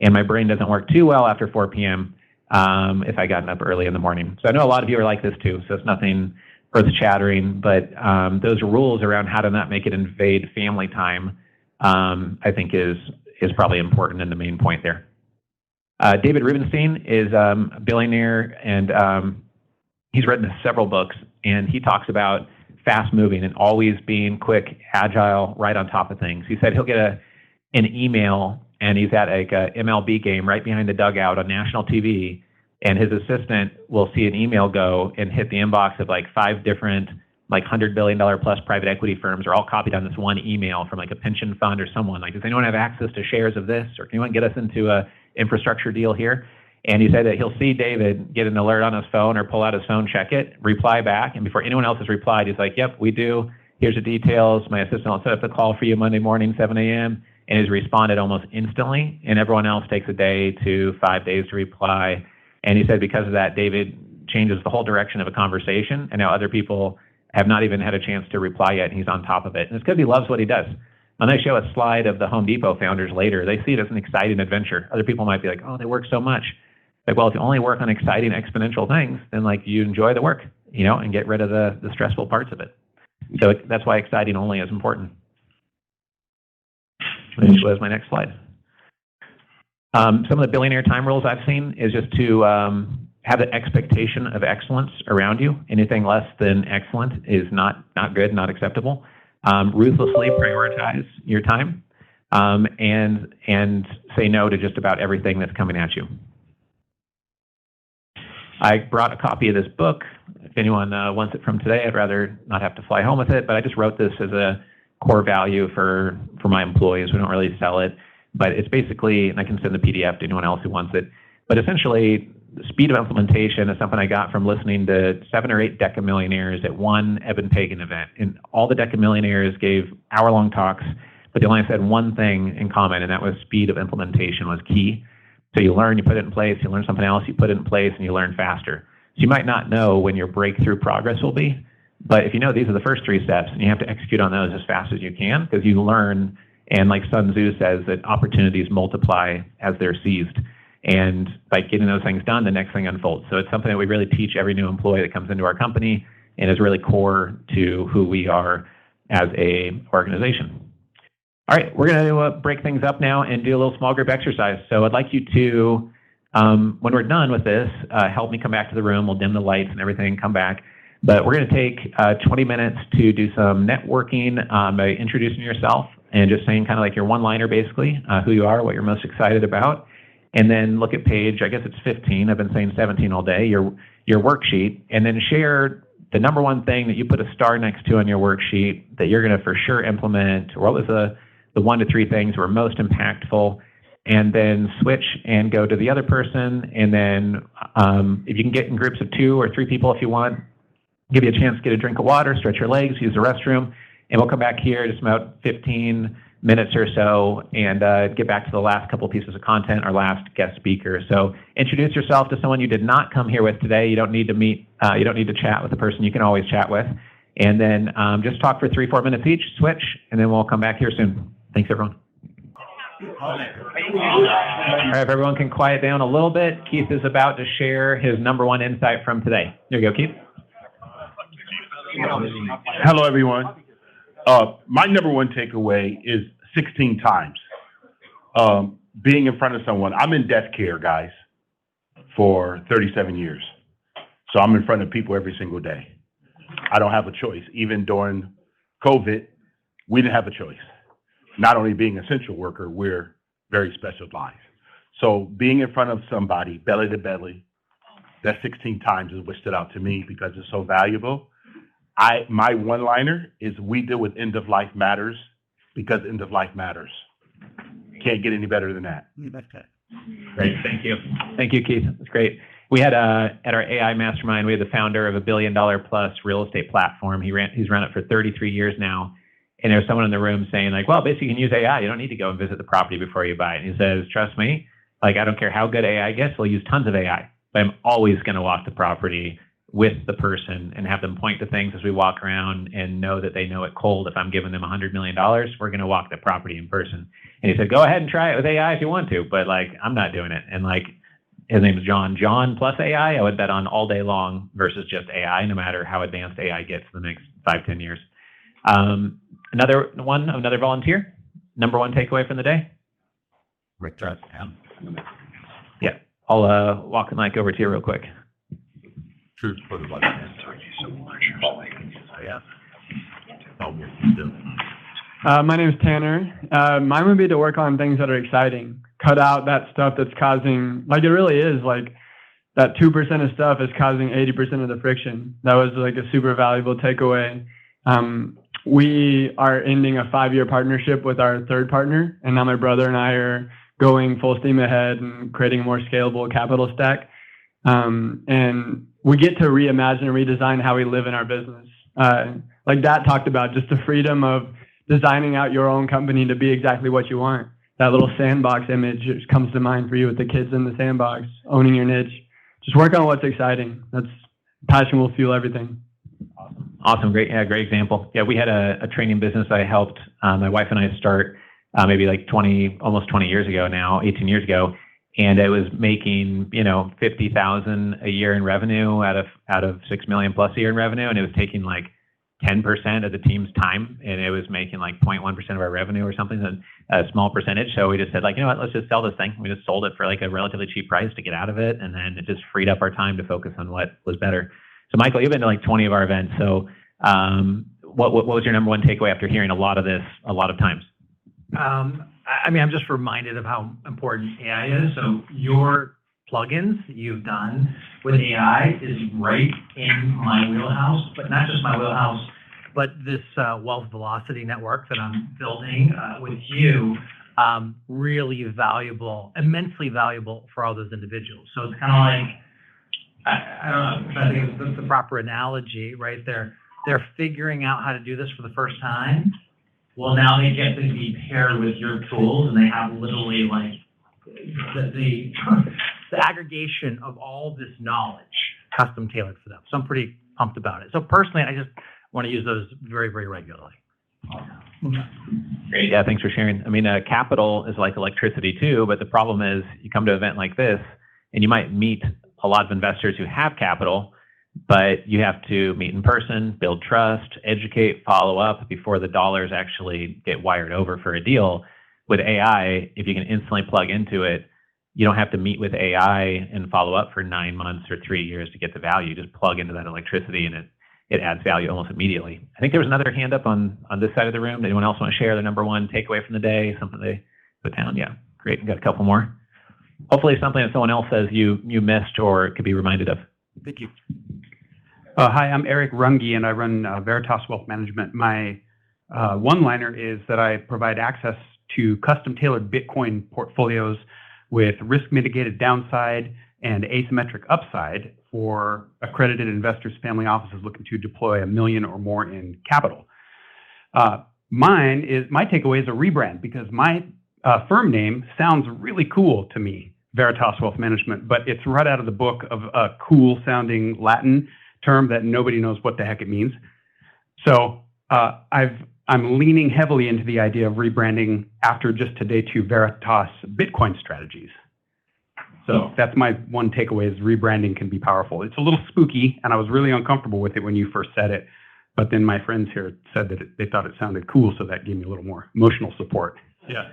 And my brain doesn't work too well after 4 p.m. If I gotten up early in the morning. So I know a lot of you are like this too, so it's nothing earth-shattering, but those rules around how to not make it invade family time, I think is probably important and the main point there. David Rubenstein is a billionaire, and he's written several books, and he talks about fast moving and always being quick, agile, right on top of things. He said he'll get an email, and he's at like a MLB game right behind the dugout on national TV, and his assistant will see an email go and hit the inbox of like 5 different like $100 billion plus private equity firms are all copied on this one email from like a pension fund or someone. Like, does anyone have access to shares of this? Or can anyone get us into a infrastructure deal here? And he said that he'll see David get an alert on his phone or pull out his phone, check it, reply back. And before anyone else has replied, he's like, yep, we do. Here's the details. My assistant will set up the call for you Monday morning, 7 a.m. And he's responded almost instantly. And everyone else takes a day to 5 days to reply. And he said because of that, David changes the whole direction of a conversation. And now other people have not even had a chance to reply yet, and he's on top of it. And it's because he loves what he does. When they show a slide of the Home Depot founders later, they see it as an exciting adventure. Other people might be like, oh, they work so much. Like, well, if you only work on exciting exponential things, then like you enjoy the work, and get rid of the stressful parts of it. So that's why exciting only is important. Which was my next slide. Some of the billionaire time rules I've seen is just to have the expectation of excellence around you. Anything less than excellent is not good, not acceptable. Ruthlessly prioritize your time, and say no to just about everything that's coming at you. I brought a copy of this book. If anyone wants it from today, I'd rather not have to fly home with it, but I just wrote this as a core value for my employees. We don't really sell it, but it's basically, and I can send the PDF to anyone else who wants it, but essentially, the speed of implementation is something I got from listening to 7 or 8 decamillionaires at one Eben Pagan event. And all the decamillionaires gave hour-long talks, but they only said one thing in common, and that was speed of implementation was key. So you learn, you put it in place, you learn something else, you put it in place, and you learn faster. So you might not know when your breakthrough progress will be, but if you know these are the first 3 steps, and you have to execute on those as fast as you can, because you learn, and like Sun Tzu says, that opportunities multiply as they're seized. And by getting those things done, the next thing unfolds. So it's something that we really teach every new employee that comes into our company, and is really core to who we are as a organization. All right, we're going to break things up now and do a little small group exercise. So I'd like you to, when we're done with this, help me come back to the room. We'll dim the lights and everything, come back. But we're going to take 20 minutes to do some networking by introducing yourself and just saying kind of like your one-liner, basically, who you are, what you're most excited about. And then look at page, I guess it's 15. I've been saying 17 all day, your worksheet, and then share the number one thing that you put a star next to on your worksheet that you're going to for sure implement. What was the 1 to 3 things were most impactful, and then switch and go to the other person. And then if you can get in groups of 2 or 3 people if you want, give you a chance to get a drink of water, stretch your legs, use the restroom, and we'll come back here just about 15 minutes or so and get back to the last couple pieces of content, our last guest speaker. So introduce yourself to someone you did not come here with today. You don't need to meet, you don't need to chat with the person you can always chat with. And then just talk for 3-4 minutes each, switch, and then we'll come back here soon. Thanks, everyone. All right, if everyone can quiet down a little bit, Keith is about to share his number one insight from today. There you go, Keith. Hello, everyone. My number one takeaway is 16 times. Being in front of someone. I'm in death care, guys, for 37 years. So I'm in front of people every single day. I don't have a choice. Even during COVID, we didn't have a choice. Not only being an essential worker, we're very specialized. So being in front of somebody, belly to belly, that 16 times is what stood out to me because it's so valuable. My one-liner is we deal with end-of-life matters because end-of-life matters. Can't get any better than that. Great, thank you. Thank you, Keith. That's great. We had at our AI mastermind, we had the founder of $1 billion plus real estate platform. He's run it for 33 years now. And there's someone in the room saying like, well, basically you can use AI. You don't need to go and visit the property before you buy it. And he says, trust me, like I don't care how good AI gets, we'll use tons of AI. But I'm always going to walk the property with the person and have them point to things as we walk around and know that they know it cold. If I'm giving them $100 million, we're going to walk the property in person. And he said, go ahead and try it with AI if you want to, but like, I'm not doing it. And like, his name is John plus AI. I would bet on all day long versus just AI, no matter how advanced AI gets in the next 5-10 years. Another volunteer. Number one takeaway from the day. Yeah, I'll walk the mic over to you real quick. Truth for the life. My name is Tanner. Mine would be to work on things that are exciting. Cut out that stuff that's causing, like it really is, like that 2% of stuff is causing 80% of the friction. That was like a super valuable takeaway. We are ending a 5-year partnership with our third partner, and now my brother and I are going full steam ahead and creating a more scalable capital stack. And we get to reimagine and redesign how we live in our business. Like Dad talked about, just the freedom of designing out your own company to be exactly what you want. That little sandbox image just comes to mind for you with the kids in the sandbox, owning your niche. Just work on what's exciting. That's passion will fuel everything. Awesome. Great. Yeah, great example. Yeah, we had a training business I helped my wife and I start maybe like almost 20 years ago now, 18 years ago. and it was making, 50,000 a year in revenue out of 6 million plus a year in revenue, and it was taking like 10% of the team's time, and it was making like 0.1% of our revenue or something, a small percentage. So we just said, like, you know what, let's just sell this thing. We just sold it for like a relatively cheap price to get out of it, and then it just freed up our time to focus on what was better. So Michael, you've been to like 20 of our events. So what was your number one takeaway after hearing a lot of this a lot of times? I'm just reminded of how important AI is. So your plugins you've done with AI is right in my wheelhouse, but not just my wheelhouse, but this wealth velocity network that I'm building with you, really valuable, immensely valuable for all those individuals. So it's kind of like, I don't know if I think it's the proper analogy, right? They're figuring out how to do this for the first time. Well, now they get to be paired with your tools, and they have literally like the aggregation of all this knowledge custom tailored for them. So I'm pretty pumped about it. So personally, I just want to use those very, very regularly. Great. Yeah, thanks for sharing. I mean, capital is like electricity too, but the problem is you come to an event like this and you might meet a lot of investors who have capital, but you have to meet in person, build trust, educate, follow up before the dollars actually get wired over for a deal. With AI, if you can instantly plug into it, you don't have to meet with AI and follow up for 9 months or 3 years to get the value. Just plug into that electricity and it adds value almost immediately. I think there was another hand up on this side of the room. Anyone else want to share their number one takeaway from the day, something they put down? Yeah, great. We've got a couple more. Hopefully something that someone else says you missed or could be reminded of. Thank you. Hi, I'm Eric Runge, and I run Veritas Wealth Management. My one-liner is that I provide access to custom-tailored Bitcoin portfolios with risk-mitigated downside and asymmetric upside for accredited investors, family offices looking to deploy $1 million or more in capital. My takeaway is a rebrand, because my firm name sounds really cool to me, Veritas Wealth Management, but it's right out of the book of a cool-sounding Latin term that nobody knows what the heck it means. So I'm leaning heavily into the idea of rebranding after just today to Veritas Bitcoin Strategies. So that's my one takeaway, is rebranding can be powerful. It's a little spooky, and I was really uncomfortable with it when you first said it, but then my friends here said that they thought it sounded cool, so that gave me a little more emotional support. Yeah.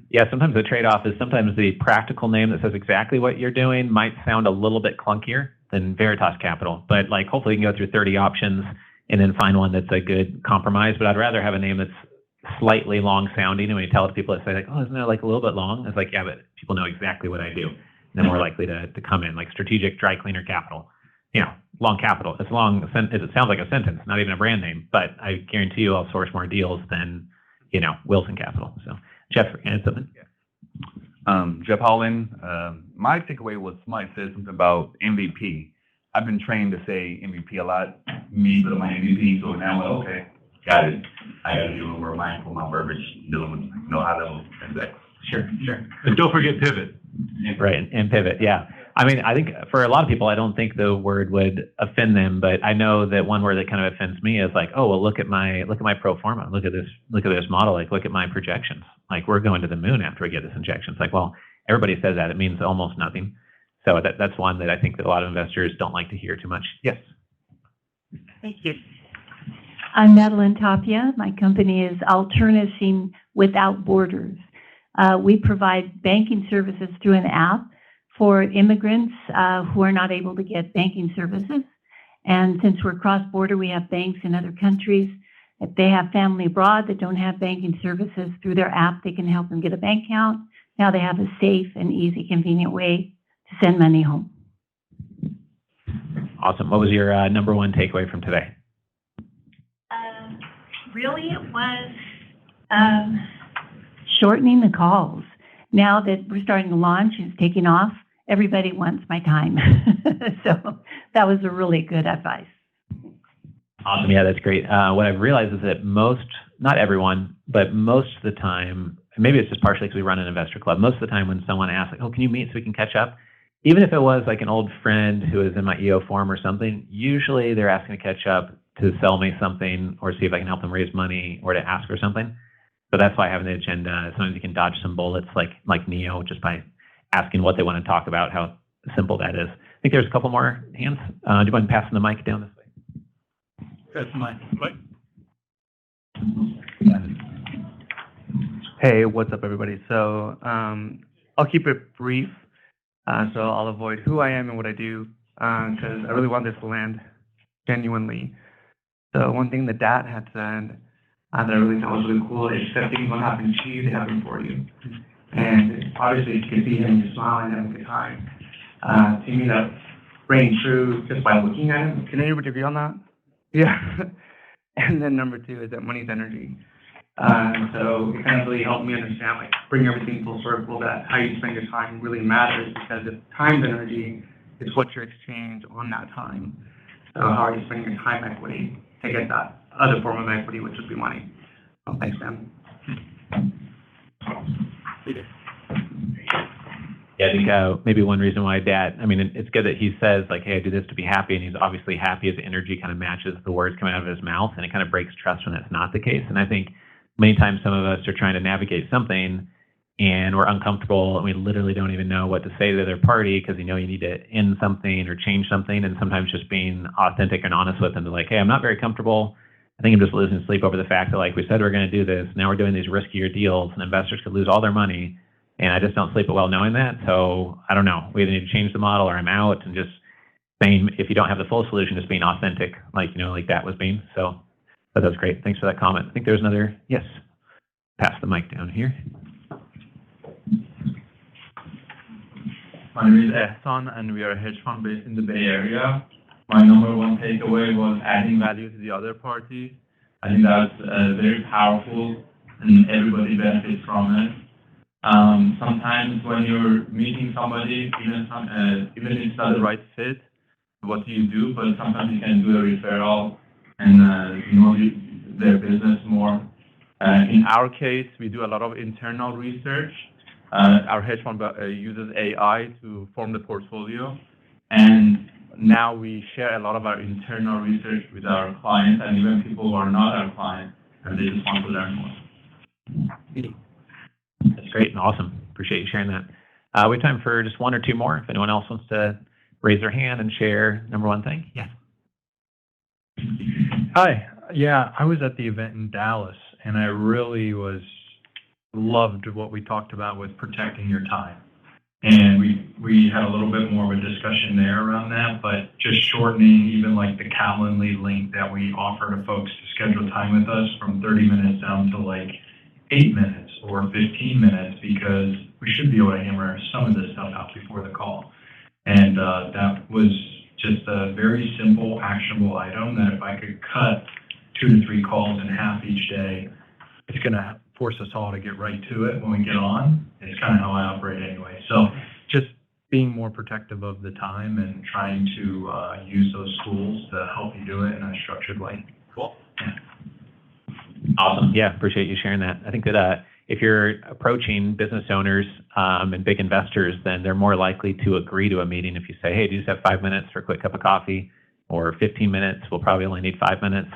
Yeah, sometimes the trade-off is sometimes the practical name that says exactly what you're doing might sound a little bit clunkier than Veritas Capital, but like hopefully you can go through 30 options and then find one that's a good compromise. But I'd rather have a name that's slightly long-sounding, and when you tell it to people, they say like, oh, isn't that like a little bit long? It's like, yeah, but people know exactly what I do, and they're more likely to come in, like Strategic Dry Cleaner Capital. Long capital. It's long. It sounds like a sentence, not even a brand name, but I guarantee you I'll source more deals than, Wilson Capital. So Jeff, add something. Jeff Holland. My takeaway was somebody said something about MVP. I've been trained to say MVP a lot, me with my MVP, so now I'm like, okay, got it. I got to be a little more mindful of my verbiage, dealing with high-level transactions. Sure. And don't forget pivot. Right, and pivot, yeah. I mean, I think for a lot of people, I don't think the word would offend them, but I know that one word that kind of offends me is like, oh, well, look at my pro forma, look at this model, like look at my projections, like we're going to the moon after we get this injection. It's like, well, everybody says that, it means almost nothing. So that's one that I think that a lot of investors don't like to hear too much. Yes. Thank you. I'm Madeline Tapia. My company is Alternacing Without Borders. We provide banking services through an app for immigrants who are not able to get banking services. And since we're cross-border, we have banks in other countries. If they have family abroad that don't have banking services, through their app, they can help them get a bank account. Now they have a safe and easy, convenient way to send money home. Awesome. What was your number one takeaway from today? Really, it was shortening the calls. Now that we're starting to launch and it's taking off, everybody wants my time. So that was a really good advice. Awesome. Yeah, that's great. What I've realized is that not everyone, but most of the time, and maybe it's just partially because we run an investor club, most of the time when someone asks, like, oh, can you meet so we can catch up? Even if it was like an old friend who is in my EO forum or something, usually they're asking to catch up to sell me something or see if I can help them raise money or to ask for something. So that's why having the agenda, sometimes you can dodge some bullets like Neo just by asking what they want to talk about, how simple that is. I think there's a couple more hands. Do you mind passing the mic down this way? That's mine. Hey, what's up, everybody? So I'll keep it brief. So I'll avoid who I am and what I do because I really want this to land genuinely. So one thing that Dad had said that I really thought was really cool is that things don't happen to you, they happen for you. And obviously you can see him just smiling, having a good time. To me, that rang true just by looking at him. Can anybody agree on that? Yeah. And then number 2 is that money's energy. So it kind of really helped me understand, like, bring everything full circle, that how you spend your time really matters, because if time's energy is what you exchange on that time. So how are you spending your time equity to get that other form of equity, which would be money? Oh, thanks, man. Yeah, I think maybe one reason why Dad, I mean, it's good that he says, like, hey, I do this to be happy, and he's obviously happy. His energy kind of matches the words coming out of his mouth, and it kind of breaks trust when that's not the case. And I think many times some of us are trying to navigate something, and we're uncomfortable, and we literally don't even know what to say to the other party because you know you need to end something or change something, and sometimes just being authentic and honest with them to like, hey, I'm not very comfortable. I think I'm just losing sleep over the fact that, like, we said we're going to do this. Now we're doing these riskier deals, and investors could lose all their money. And I just don't sleep well knowing that. So I don't know. We either need to change the model or I'm out. And just saying, if you don't have the full solution, just being authentic, like that was being. So but that's great. Thanks for that comment. I think there's another. Yes. Pass the mic down here. My name is Ehsan, and we are a hedge fund based in the Bay Area. My number one takeaway was adding value to the other party. I think that's very powerful, and everybody benefits from it. Sometimes when you're meeting somebody, even if it's not the right fit, what do you do? But sometimes you can do a referral and know their business more. In our case, we do a lot of internal research. Our hedge fund uses AI to form the portfolio, and now we share a lot of our internal research with our clients and even people who are not our clients, and they just want to learn more. That's great and awesome. Appreciate you sharing that. We have time for just one or two more. If anyone else wants to raise their hand and share number one thing. Yeah. Hi. Yeah, I was at the event in Dallas, and I really loved what we talked about with protecting your time. And we had a little bit more of a discussion there around that, but just shortening even like the Calendly link that we offer to folks to schedule time with us from 30 minutes down to like 8 minutes or 15 minutes, because we should be able to hammer some of this stuff out before the call. And that was just a very simple, actionable item that if I could cut 2 to 3 calls in half each day, it's going to force us all to get right to it when we get on. It's kind of how I operate anyway. So just being more protective of the time and trying to use those tools to help you do it in a structured way. Cool. Yeah. Awesome. Yeah, appreciate you sharing that. I think that if you're approaching business owners and big investors, then they're more likely to agree to a meeting if you say, hey, do you just have 5 minutes for a quick cup of coffee, or 15 minutes? We'll probably only need 5 minutes.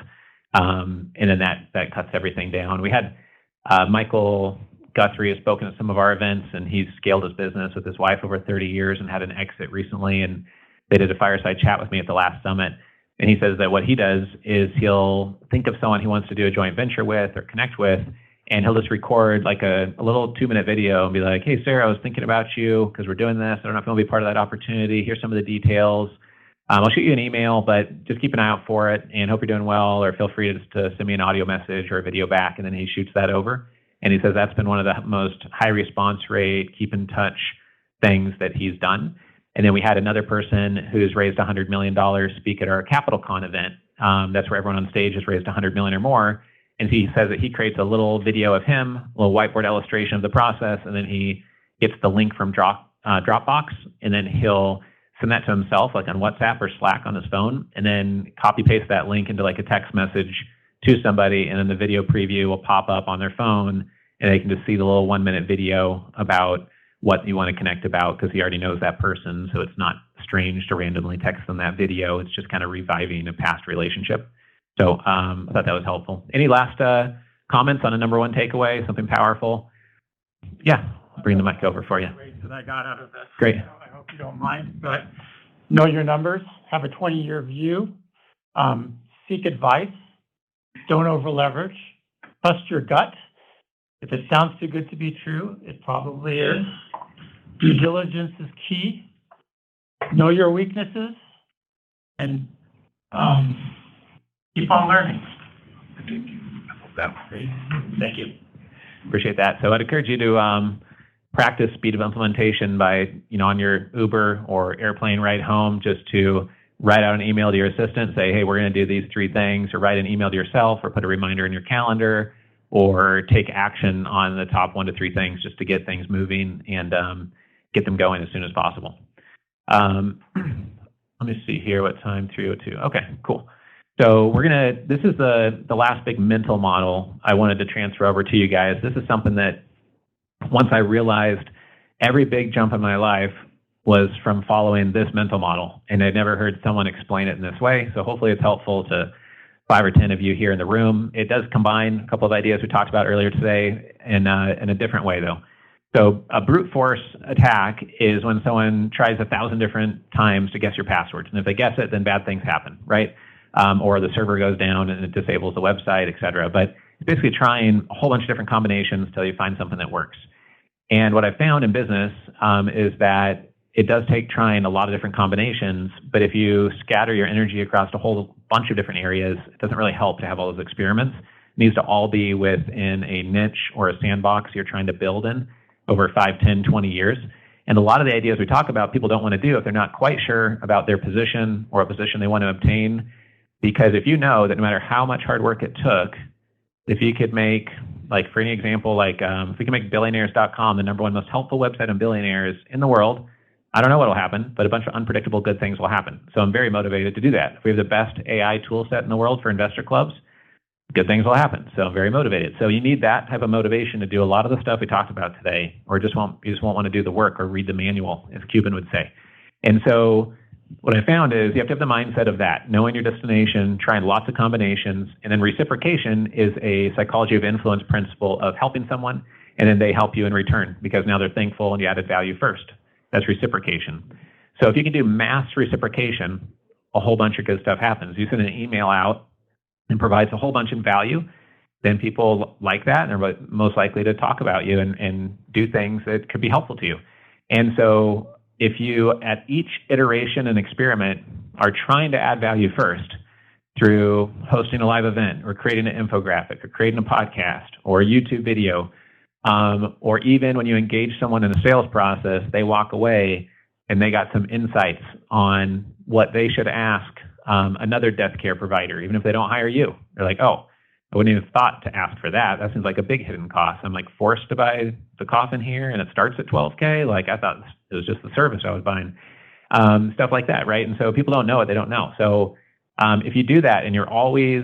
And then that cuts everything down. We had Michael Guthrie has spoken at some of our events, and he's scaled his business with his wife over 30 years and had an exit recently. And they did a fireside chat with me at the last summit. And he says that what he does is he'll think of someone he wants to do a joint venture with or connect with, and he'll just record like a little 2-minute video and be like, hey, Sarah, I was thinking about you because we're doing this. I don't know if you want to be part of that opportunity. Here's some of the details. I'll shoot you an email, but just keep an eye out for it and hope you're doing well, or feel free to send me an audio message or a video back. And then he shoots that over. And he says that's been one of the most high response rate, keep in touch things that he's done. And then we had another person who's raised $100 million speak at our CapitalCon event. That's where everyone on stage has raised $100 million or more. And he says that he creates a little video of him, a little whiteboard illustration of the process, and then he gets the link from Dropbox, and then he'll send that to himself, like on WhatsApp or Slack on his phone, and then copy paste that link into like a text message to somebody, and then the video preview will pop up on their phone, and they can just see the little 1-minute video about what you want to connect about, because he already knows that person, so it's not strange to randomly text them that video. It's just kind of reviving a past relationship. So I thought that was helpful. Any last comments on a number one takeaway, something powerful? Yeah, I'll bring the mic over for you. That I got out of this. Great. I hope you don't mind, but know your numbers, have a 20-year view, seek advice, don't over leverage, trust your gut. If it sounds too good to be true, it probably is. Due diligence is key. Know your weaknesses and keep on learning. Thank you. Appreciate that. So I'd encourage you to practice speed of implementation by, on your Uber or airplane ride home, just to write out an email to your assistant, say, hey, we're going to do these 3 things, or write an email to yourself, or put a reminder in your calendar, or take action on the top 1 to 3 things just to get things moving and get them going as soon as possible. Let me see here, what time, 3:02. Okay, cool. So this is the last big mental model I wanted to transfer over to you guys. This is something that once I realized every big jump in my life was from following this mental model, and I'd never heard someone explain it in this way. So hopefully it's helpful to 5 or 10 of you here in the room. It does combine a couple of ideas we talked about earlier today in a different way, though. So a brute force attack is when someone tries 1,000 different times to guess your passwords, and if they guess it, then bad things happen, right? Or the server goes down and it disables the website, et cetera. But it's basically trying a whole bunch of different combinations until you find something that works. And what I found in business is that it does take trying a lot of different combinations, but if you scatter your energy across a whole bunch of different areas, it doesn't really help to have all those experiments. It needs to all be within a niche or a sandbox you're trying to build in over 5, 10, 20 years. And a lot of the ideas we talk about, people don't want to do if they're not quite sure about their position or a position they want to obtain. Because if you know that no matter how much hard work it took, if you could make, like for any example, if we can make billionaires.com the number 1 most helpful website on billionaires in the world, I don't know what will happen, but a bunch of unpredictable good things will happen. So I'm very motivated to do that. If we have the best AI tool set in the world for investor clubs, good things will happen. So I'm very motivated. So you need that type of motivation to do a lot of the stuff we talked about today, or you just won't want to do the work or read the manual, as Cuban would say. And so what I found is you have to have the mindset of that, knowing your destination, trying lots of combinations, and then reciprocation is a psychology of influence principle of helping someone, and then they help you in return because now they're thankful and you added value first. That's reciprocation. So if you can do mass reciprocation, a whole bunch of good stuff happens. You send an email out and provides a whole bunch of value, then people like that and are most likely to talk about you and do things that could be helpful to you. And so if you, at each iteration and experiment, are trying to add value first through hosting a live event or creating an infographic or creating a podcast or a YouTube video, or even when you engage someone in a sales process, they walk away and they got some insights on what they should ask another death care provider, even if they don't hire you. They're like, oh, I wouldn't even thought to ask for that. That seems like a big hidden cost. I'm like forced to buy the coffin here and it starts at $12K. Like I thought it was just the service I was buying. Stuff like that, right? And so people don't know what they don't know. So if you do that and you're always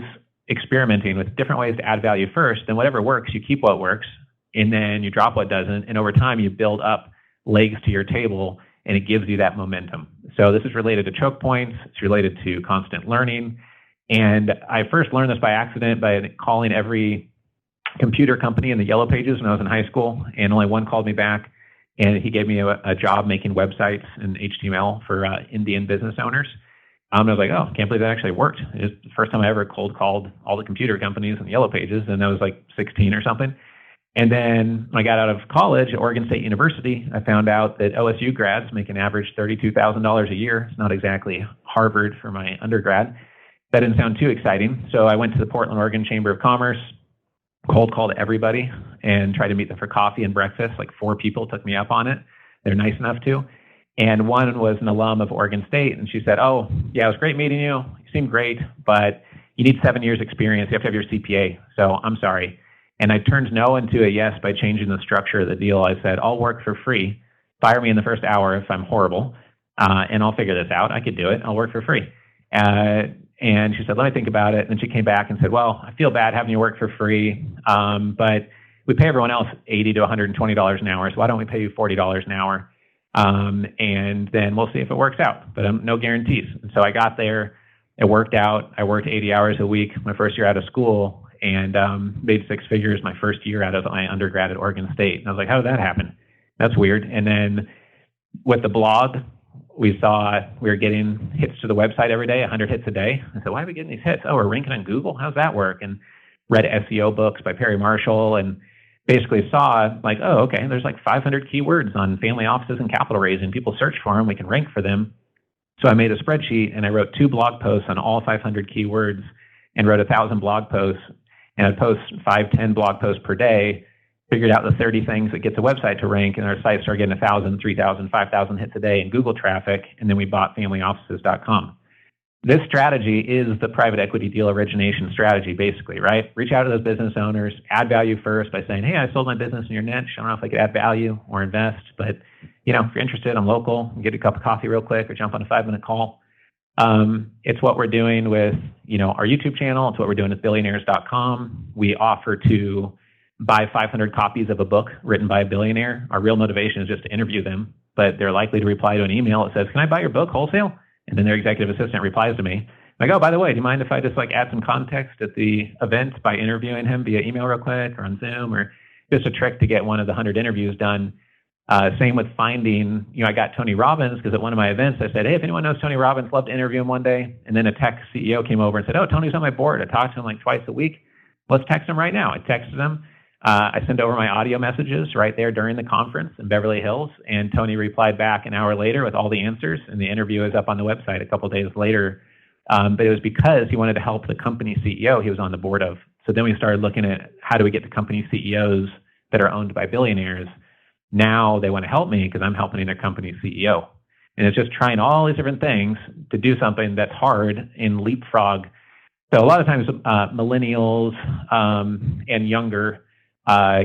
experimenting with different ways to add value first, then whatever works, you keep what works, and then you drop what doesn't. And over time, you build up legs to your table, and it gives you that momentum. So this is related to choke points. It's related to constant learning. And I first learned this by accident by calling every computer company in the yellow pages when I was in high school, and only one called me back, and he gave me a job making websites in HTML for Indian business owners. I was like, oh, can't believe that actually worked. It was the first time I ever cold called all the computer companies in the yellow pages, and I was like 16 or something. And then when I got out of college at Oregon State University, I found out that OSU grads make an average $32,000 a year. It's not exactly Harvard for my undergrad. That didn't sound too exciting. So I went to the Portland, Oregon Chamber of Commerce, cold called everybody, and tried to meet them for coffee and breakfast. Like 4 people took me up on it. They're nice enough to. And one was an alum of Oregon State, and she said, oh, yeah, it was great meeting you. You seemed great, but you need 7 years experience. You have to have your CPA. So I'm sorry. And I turned no into a yes by changing the structure of the deal. I said, I'll work for free. Fire me in the first hour if I'm horrible, and I'll figure this out. I could do it. I'll work for free. And she said, let me think about it. And then she came back and said, well, I feel bad having you work for free, but we pay everyone else $80 to $120 an hour. So why don't we pay you $40 an hour? And then we'll see if it works out, but no guarantees. And so I got there. It worked out. I worked 80 hours a week my first year out of school. and made six figures my first year out of my undergrad at Oregon State. And I was like, how did that happen? That's weird. And then with the blog, we saw we were getting hits to the website every day, 100 hits a day. I said, why are we getting these hits? Oh, we're ranking on Google? How's that work? And read SEO books by Perry Marshall and basically saw like, oh, okay, there's like 500 keywords on family offices and capital raising. People search for them. We can rank for them. So I made a spreadsheet and I wrote 2 blog posts on all 500 keywords and wrote 1,000 blog posts. And I'd post 5, 10 blog posts per day, figured out the 30 things that gets a website to rank, and our site started getting 1,000, 3,000, 5,000 hits a day in Google traffic. And then we bought familyoffices.com. This strategy is the private equity deal origination strategy, basically, right? Reach out to those business owners, add value first by saying, hey, I sold my business in your niche. I don't know if I could add value or invest, but if you're interested, I'm local. Get a cup of coffee real quick or jump on a 5-minute call. It's what we're doing with, our YouTube channel. It's what we're doing with billionaires.com. We offer to buy 500 copies of a book written by a billionaire. Our real motivation is just to interview them, but they're likely to reply to an email that says, can I buy your book wholesale? And then their executive assistant replies to me. Like, oh, by the way, do you mind if I just add some context at the event by interviewing him via email real quick or on Zoom, or just a trick to get one of the 100 interviews done. Same with finding, I got Tony Robbins because at one of my events, I said, hey, if anyone knows Tony Robbins, love to interview him one day. And then a tech CEO came over and said, oh, Tony's on my board. I talk to him like twice a week. Let's text him right now. I texted him. I sent over my audio messages right there during the conference in Beverly Hills, and Tony replied back an hour later with all the answers, and the interview is up on the website a couple of days later. But it was because he wanted to help the company CEO he was on the board of. So then we started looking at how do we get to company CEOs that are owned by billionaires. Now they want to help me because I'm helping their company CEO. And it's just trying all these different things to do something that's hard in leapfrog. So a lot of times millennials and younger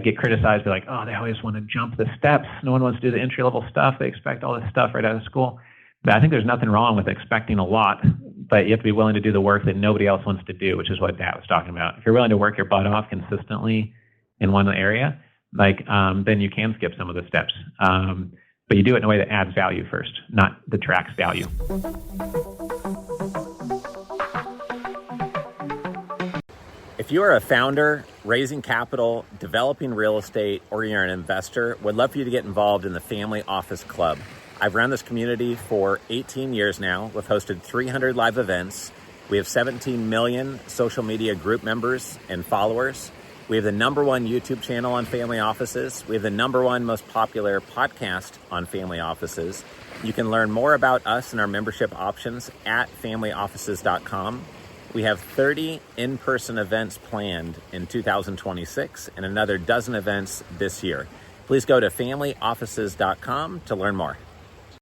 get criticized. They're like, oh, they always want to jump the steps. No one wants to do the entry-level stuff. They expect all this stuff right out of school. But I think there's nothing wrong with expecting a lot, but you have to be willing to do the work that nobody else wants to do, which is what Dad was talking about. If you're willing to work your butt off consistently in one area, then you can skip some of the steps. But you do it in a way that adds value first, not detracts value. If you are a founder, raising capital, developing real estate, or you're an investor, would love for you to get involved in the Family Office Club. I've run this community for 18 years now. We've hosted 300 live events. We have 17 million social media group members and followers. We have the #1 YouTube channel on family offices. We have the #1 most popular podcast on family offices. You can learn more about us and our membership options at familyoffices.com. We have 30 in-person events planned in 2026 and another dozen events this year. Please go to familyoffices.com to learn more.